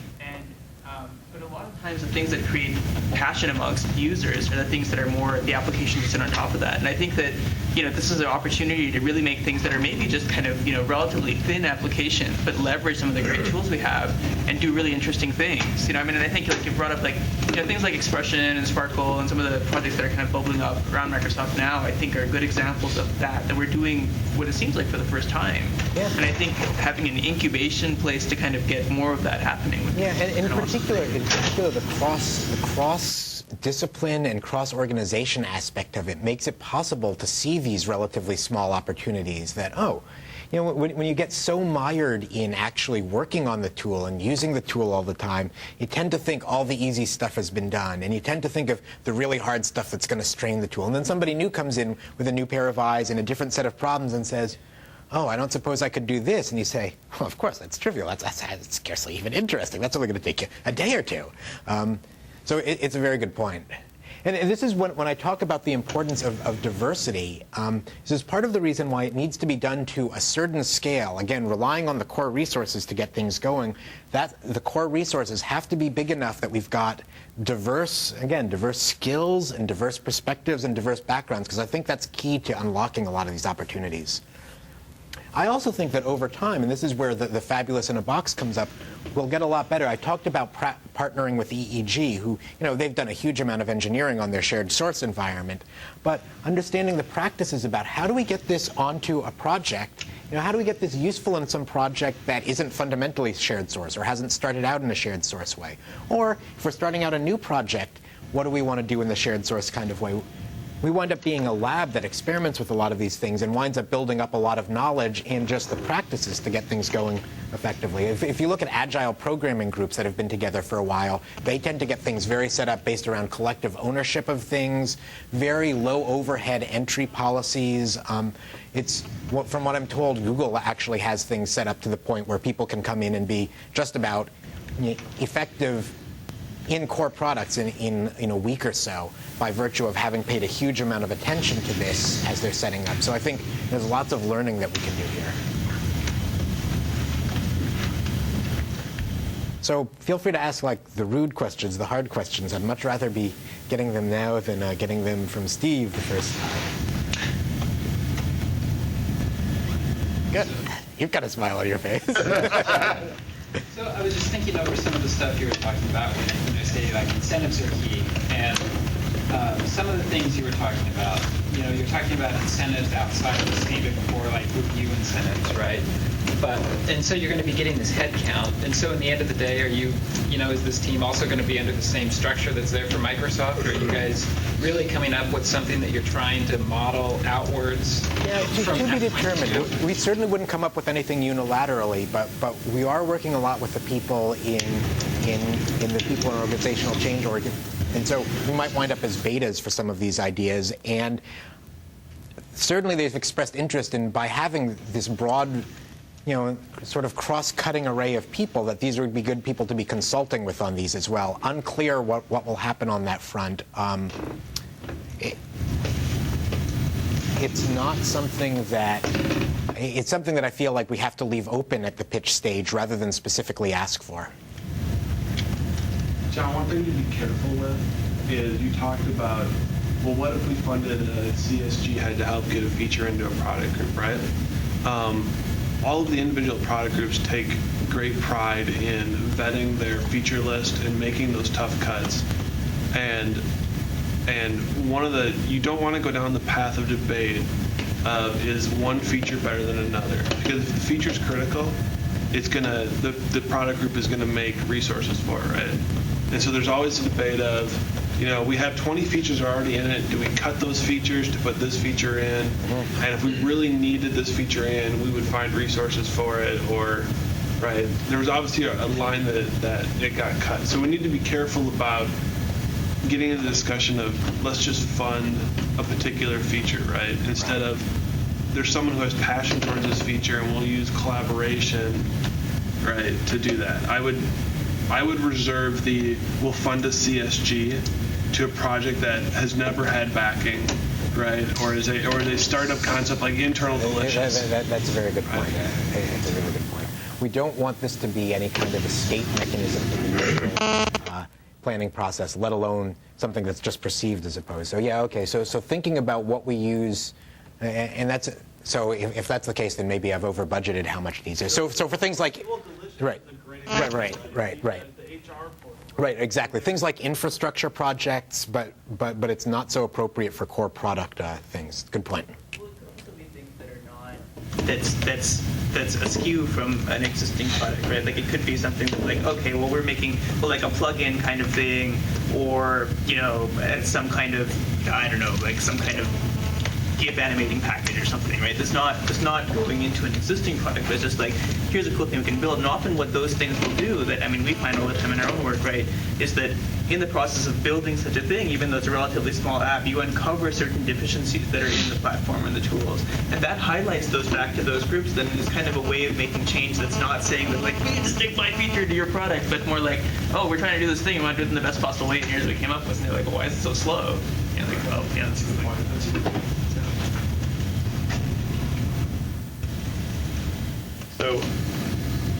But a lot of times the things that create passion amongst users are the things that are more the applications that sit on top of that. And I think that, you know, this is an opportunity to really make things that are maybe just kind of, you know, relatively thin applications, but leverage some of the great tools we have and do really interesting things. You know, I mean, and I think like you brought up like, you know, things like Expression and Sparkle and some of the projects that are kind of bubbling up around Microsoft now, I think are good examples of that we're doing what it seems like for the first time. Yeah. And I think having an incubation place to kind of get more of that happening would be in particular, the cross-discipline and cross-organization aspect of it makes it possible to see these relatively small opportunities that, oh, you know, when you get so mired in actually working on the tool and using the tool all the time, you tend to think all the easy stuff has been done, and you tend to think of the really hard stuff that's going to strain the tool. And then somebody new comes in with a new pair of eyes and a different set of problems and says, oh, I don't suppose I could do this. And you say, well, of course, that's trivial. That's scarcely even interesting. That's only going to take you a day or two. So it's a very good point. And this is when I talk about the importance of diversity. This is part of the reason why it needs to be done to a certain scale. Again, relying on the core resources to get things going. That the core resources have to be big enough that we've got diverse skills and diverse perspectives and diverse backgrounds, because I think that's key to unlocking a lot of these opportunities. I also think that over time, and this is where the Fabulous in a Box comes up, we'll get a lot better. I talked about partnering with EEG, who, you know, they've done a huge amount of engineering on their shared source environment, but understanding the practices about how do we get this onto a project, you know, how do we get this useful in some project that isn't fundamentally shared source or hasn't started out in a shared source way? Or if we're starting out a new project, what do we want to do in the shared source kind of way? We wind up being a lab that experiments with a lot of these things and winds up building up a lot of knowledge in just the practices to get things going effectively. If you look at agile programming groups that have been together for a while, they tend to get things very set up based around collective ownership of things, very low overhead entry policies. From what I'm told, Google actually has things set up to the point where people can come in and be just about effective in core products in a week or so by virtue of having paid a huge amount of attention to this as they're setting up. So I think there's lots of learning that we can do here. So feel free to ask like the rude questions, the hard questions. I'd much rather be getting them now than getting them from Steve the first time. Good. You've got a smile on your face. So I was just thinking over some of the stuff you were talking about when I say like incentives are key, and some of the things you were talking about. You're talking about incentives outside of the standard core, like review incentives, right? And so you're going to be getting this head count. And so in the end of the day, are you, is this team also going to be under the same structure that's there for Microsoft? Or are you guys really coming up with something that you're trying to model outwards? Yeah, to be determined. We certainly wouldn't come up with anything unilaterally, but we are working a lot with the people in the people in organizational change org. And so we might wind up as betas for some of these ideas. And certainly they've expressed interest in, by having this broad, sort of cross-cutting array of people, that these would be good people to be consulting with on these as well. Unclear what will happen on that front. It's not something that, it's something that I feel like we have to leave open at the pitch stage rather than specifically ask for. John, one thing to be careful with is you talked about, well, what if we funded a CSG head to help get a feature into a product group, right? All of the individual product groups take great pride in vetting their feature list and making those tough cuts. And one of the, you don't want to go down the path of debate of is one feature better than another? Because if the feature's critical, it's gonna, the product group is gonna make resources for it, right? And so there's always a debate of, we have 20 features already in it. Do we cut those features to put this feature in? And if we really needed this feature in, we would find resources for it, or, right? There was obviously a line that it got cut. So we need to be careful about getting into the discussion of let's just fund a particular feature, right? Instead of there's someone who has passion towards this feature and we'll use collaboration, right, to do that. I would reserve the we'll fund a CSG to a project that has never had backing, right? Or is a startup concept like internal delicious. That's a very good point. That's a really good point. We don't want this to be any kind of escape mechanism for the planning process, let alone something that's just perceived as opposed. So yeah, okay. So thinking about what we use, and that's so if that's the case, then maybe I've over budgeted how much these are. So for things like right. Right, exactly. Things like infrastructure projects, but it's not so appropriate for core product things. Good point. Well, it could also be things that are not that's askew from an existing product, right? Like it could be something like, okay, well we're making like a plug-in kind of thing, or some kind of, I don't know, like some kind of GIF animating package or something, right? It's not going into an existing product, but it's just like, here's a cool thing we can build. And often what those things will do, that, we find all the time in our own work, right, is that in the process of building such a thing, even though it's a relatively small app, you uncover certain deficiencies that are in the platform and the tools. And that highlights those back to those groups, then it's kind of a way of making change that's not saying that, like, we need to stick my feature to your product, but more like, oh, we're trying to do this thing, we want to do it in the best possible way, and here's what we came up with. And they're like, well, why is it so slow? And like, well, yeah, that's the point. So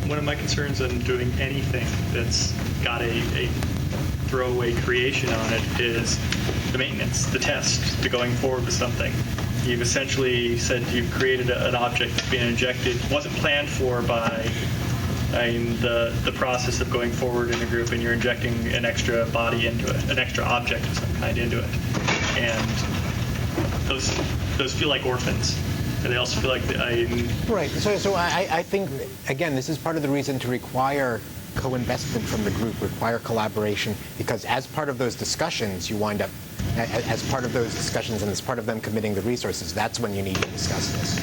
one of my concerns in doing anything that's got a throwaway creation on it is the maintenance, the test, to going forward with something. You've essentially said you've created an object that's being injected, wasn't planned for by the process of going forward in a group, and you're injecting an extra body into it, an extra object of some kind into it. And those feel like orphans. And they also feel like right. So I think, again, this is part of the reason to require co-investment from the group, require collaboration, because as part of those discussions, you wind up, as part of those discussions and as part of them committing the resources, that's when you need to discuss this.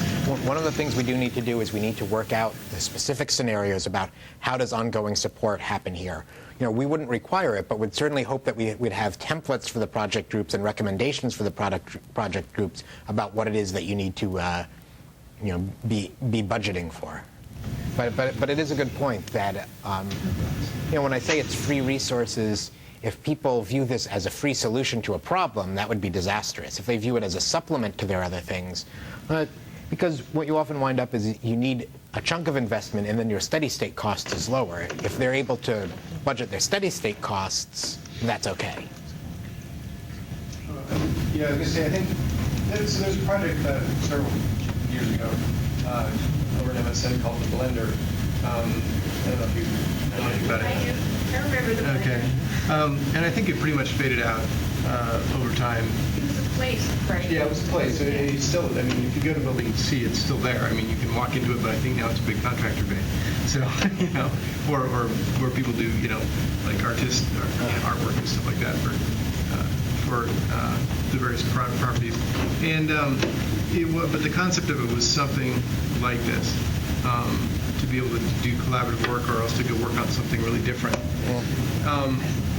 One of the things we do need to do is we need to work out the specific scenarios about how does ongoing support happen here. We wouldn't require it, but we'd certainly hope that we'd have templates for the project groups and recommendations for the project groups about what it is that you need to, be budgeting for. But it is a good point that, when I say it's free resources, if people view this as a free solution to a problem, that would be disastrous. If they view it as a supplement to their other things, because what you often wind up is you need a chunk of investment and then your steady state cost is lower. If they're able to budget their steady state costs, that's okay. Yeah, I was going to say, I think there's a project several years ago over at MSN called the Blender. I don't know if you know anything about it. I remember the Blender. Okay. And I think it pretty much faded out over time. It was a place, right? Yeah, it was a place. It's still, I mean, if you go to Building C, it's still there. I mean, you can walk into it, but I think now it's a big contractor bay. So, or where people do, like artists, or, artwork and stuff like that for the various private properties. And but the concept of it was something like this, to be able to do collaborative work or else to go work on something really different.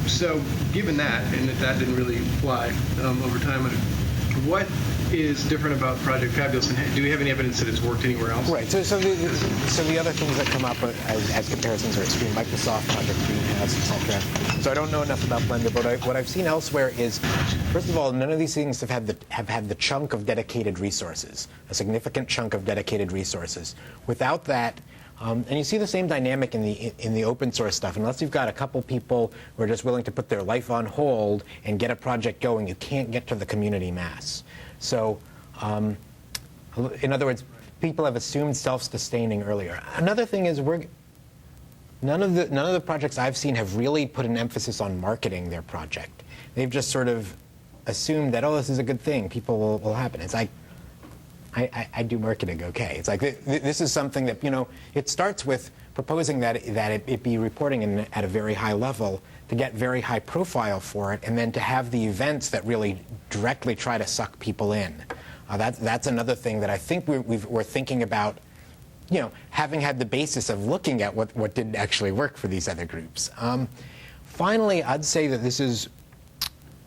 So given that, and that didn't really fly over time, what is different about Project Fabulous, and do we have any evidence that it's worked anywhere else? Right. So the other things that come up as comparisons are Extreme Microsoft, Project Greenhouse, etc. So I don't know enough about Blender, but what I've seen elsewhere is, first of all, none of these things have had the chunk of dedicated resources, a significant chunk of dedicated resources. Without that, and you see the same dynamic in the open source stuff. Unless you've got a couple people who are just willing to put their life on hold and get a project going, you can't get to the community mass. So, in other words, people have assumed self-sustaining earlier. Another thing is none of the projects I've seen have really put an emphasis on marketing their project. They've just sort of assumed that, oh, this is a good thing, people will happen. It's like, I do marketing okay. It's like this is something that, it starts with proposing that it be reporting at a very high level, to get very high profile for it, and then to have the events that really directly try to suck people in. That's another thing that I think we're thinking about, having had the basis of looking at what didn't actually work for these other groups. Finally, I'd say that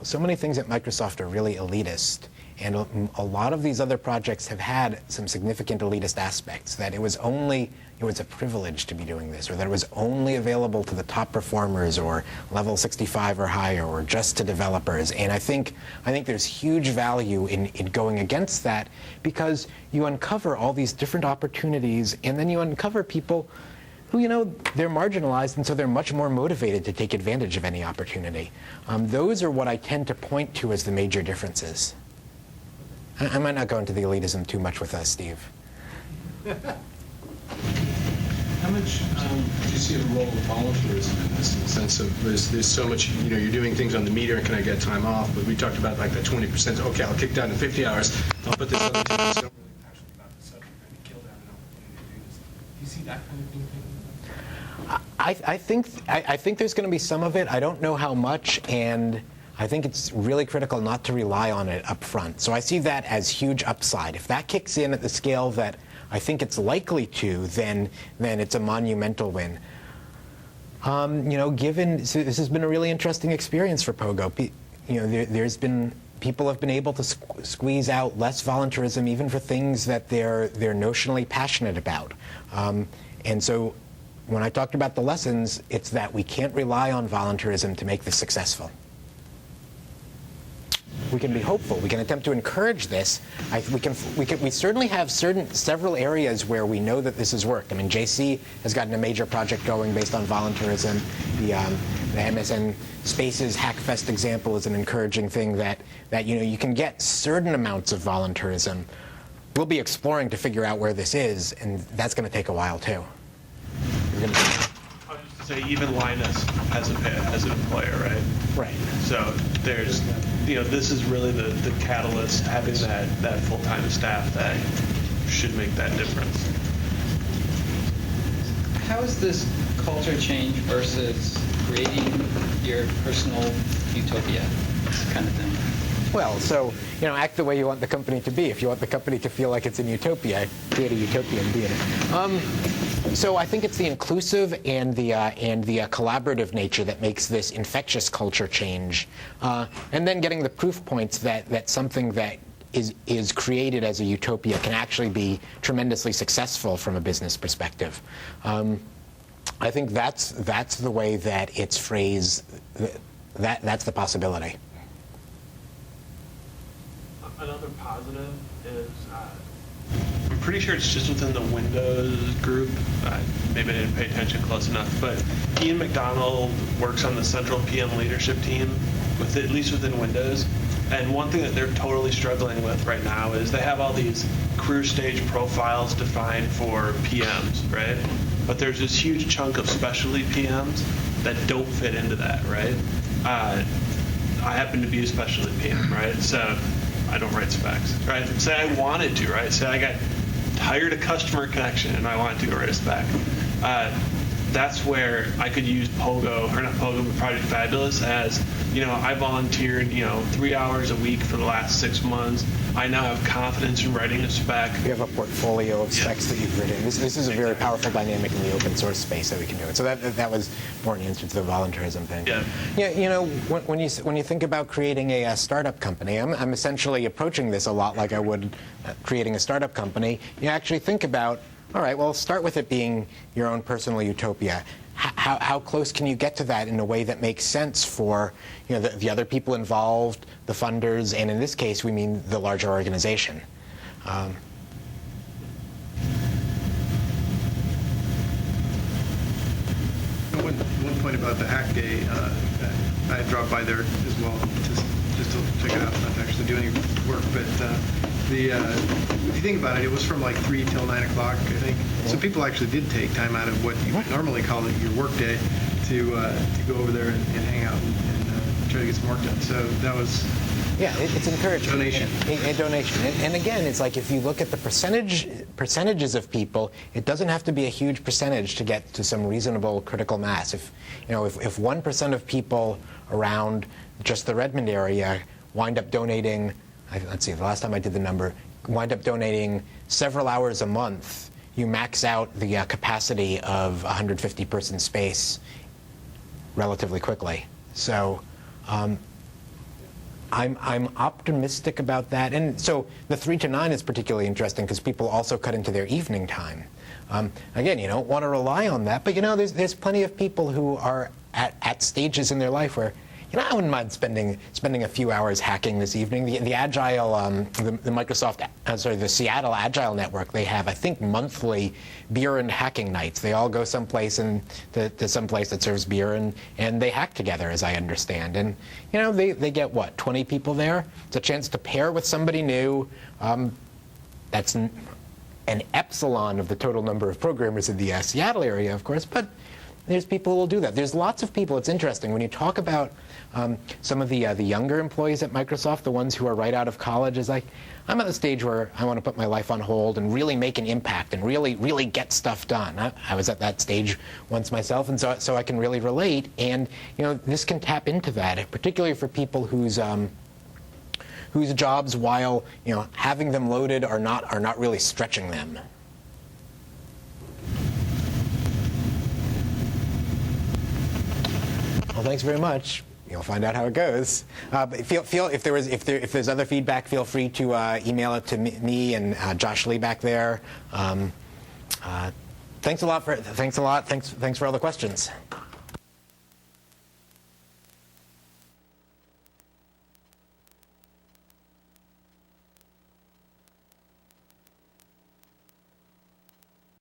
so many things at Microsoft are really elitist. And a lot of these other projects have had some significant elitist aspects, that it was a privilege to be doing this, or that it was only available to the top performers, or level 65 or higher, or just to developers. And I think there's huge value in going against that, because you uncover all these different opportunities, and then you uncover people who, they're marginalized, and so they're much more motivated to take advantage of any opportunity. Those are what I tend to point to as the major differences. I might not go into the elitism too much with us, Steve. How much do you see the role of volunteerism in this, in the sense of there's so much, you're doing things on the meter, and can I get time off? But we talked about like that 20%, okay, I'll kick down to 50 hours, I'll put this other thing that's not really passionate about the subject, and kill down an opportunity to do this. Do you see that kind of thing taking place? I think there's going to be some of it. I don't know how much, and I think it's really critical not to rely on it up front. So I see that as huge upside. If that kicks in at the scale that I think it's likely to, then it's a monumental win. So this has been a really interesting experience for Pogo. People have been able to squeeze out less volunteerism, even for things that they're notionally passionate about. And so when I talked about the lessons, it's that we can't rely on volunteerism to make this successful. We can be hopeful. We can attempt to encourage this. We certainly have several areas where we know that this has worked. I mean, JC has gotten a major project going based on volunteerism. The MSN Spaces Hackfest example is an encouraging thing that you can get certain amounts of volunteerism. We'll be exploring to figure out where this is, and that's going to take a while too. I was just to say, even Linus as an employer, right? Right. So there's, this is really the catalyst, having that full-time staff that should make that difference. How is this culture change versus creating your personal utopia kind of thing? Well, so, act the way you want the company to be. If you want the company to feel like it's in utopia, create a utopia and be in it. So I think it's the inclusive and the collaborative nature that makes this infectious culture change. And then getting the proof points that something that is created as a utopia can actually be tremendously successful from a business perspective. I think that's the way that it's phrased. that's the possibility. Another positive is I'm pretty sure it's just within the Windows group. Maybe I didn't pay attention close enough, but Ian McDonald works on the central PM leadership team, at least within Windows. And one thing that they're totally struggling with right now is they have all these career stage profiles defined for PMs, right? But there's this huge chunk of specialty PMs that don't fit into that, right? I happen to be a specialty PM, right? So I don't write specs, right? Say I wanted to, right? Say I got tired of customer connection and I wanted to go write a spec. That's where I could use Pogo, or not Pogo, but Project Fabulous as, I volunteered, 3 hours a week for the last 6 months. I now have confidence in writing a spec. We have a portfolio of specs that you've written. This is a very powerful dynamic in the open source space that we can do it. So that was more an answer to the voluntarism thing. Yeah. When you think about creating a startup company, I'm essentially approaching this a lot like I would creating a startup company. You actually think about, all right, well, start with it being your own personal utopia. How close can you get to that in a way that makes sense for the other people involved, the funders, and in this case, we mean the larger organization. One point about the hack day, I dropped by there as well just to check it out, not to actually do any work, but if you think about it, it was from like 3 till 9 o'clock, I think. So people actually did take time out of what you would normally call it your work day to go over there and hang out and try to get some work done. So that was it's encouraging. Donation. A donation. And again, it's like if you look at the percentages of people, it doesn't have to be a huge percentage to get to some reasonable critical mass. If 1% of people around just the Redmond area wind up donating, let's see, the last time I did the number, wind up donating several hours a month, you max out the capacity of 150-person space relatively quickly. So I'm optimistic about that. And so the 3 to 9 is particularly interesting because people also cut into their evening time. Again, you don't want to rely on that, but there's plenty of people who are at stages in their life where I wouldn't mind spending a few hours hacking this evening. The Agile, the Seattle Agile Network, they have, I think, monthly beer and hacking nights. They all go someplace to someplace that serves beer and they hack together, as I understand. And they get 20 people there. It's a chance to pair with somebody new. That's an epsilon of the total number of programmers in the Seattle area, of course, but there's people who will do that. There's lots of people. It's interesting when you talk about some of the younger employees at Microsoft, the ones who are right out of college, is like, I'm at the stage where I want to put my life on hold and really make an impact and really get stuff done. I was at that stage once myself, and so I can really relate. And this can tap into that, particularly for people whose jobs, while having them loaded, are not really stretching them. Well, thanks very much. You'll find out how it goes. But if there's other feedback, feel free to email it to me and Josh Lee back there. Thanks a lot. Thanks for all the questions.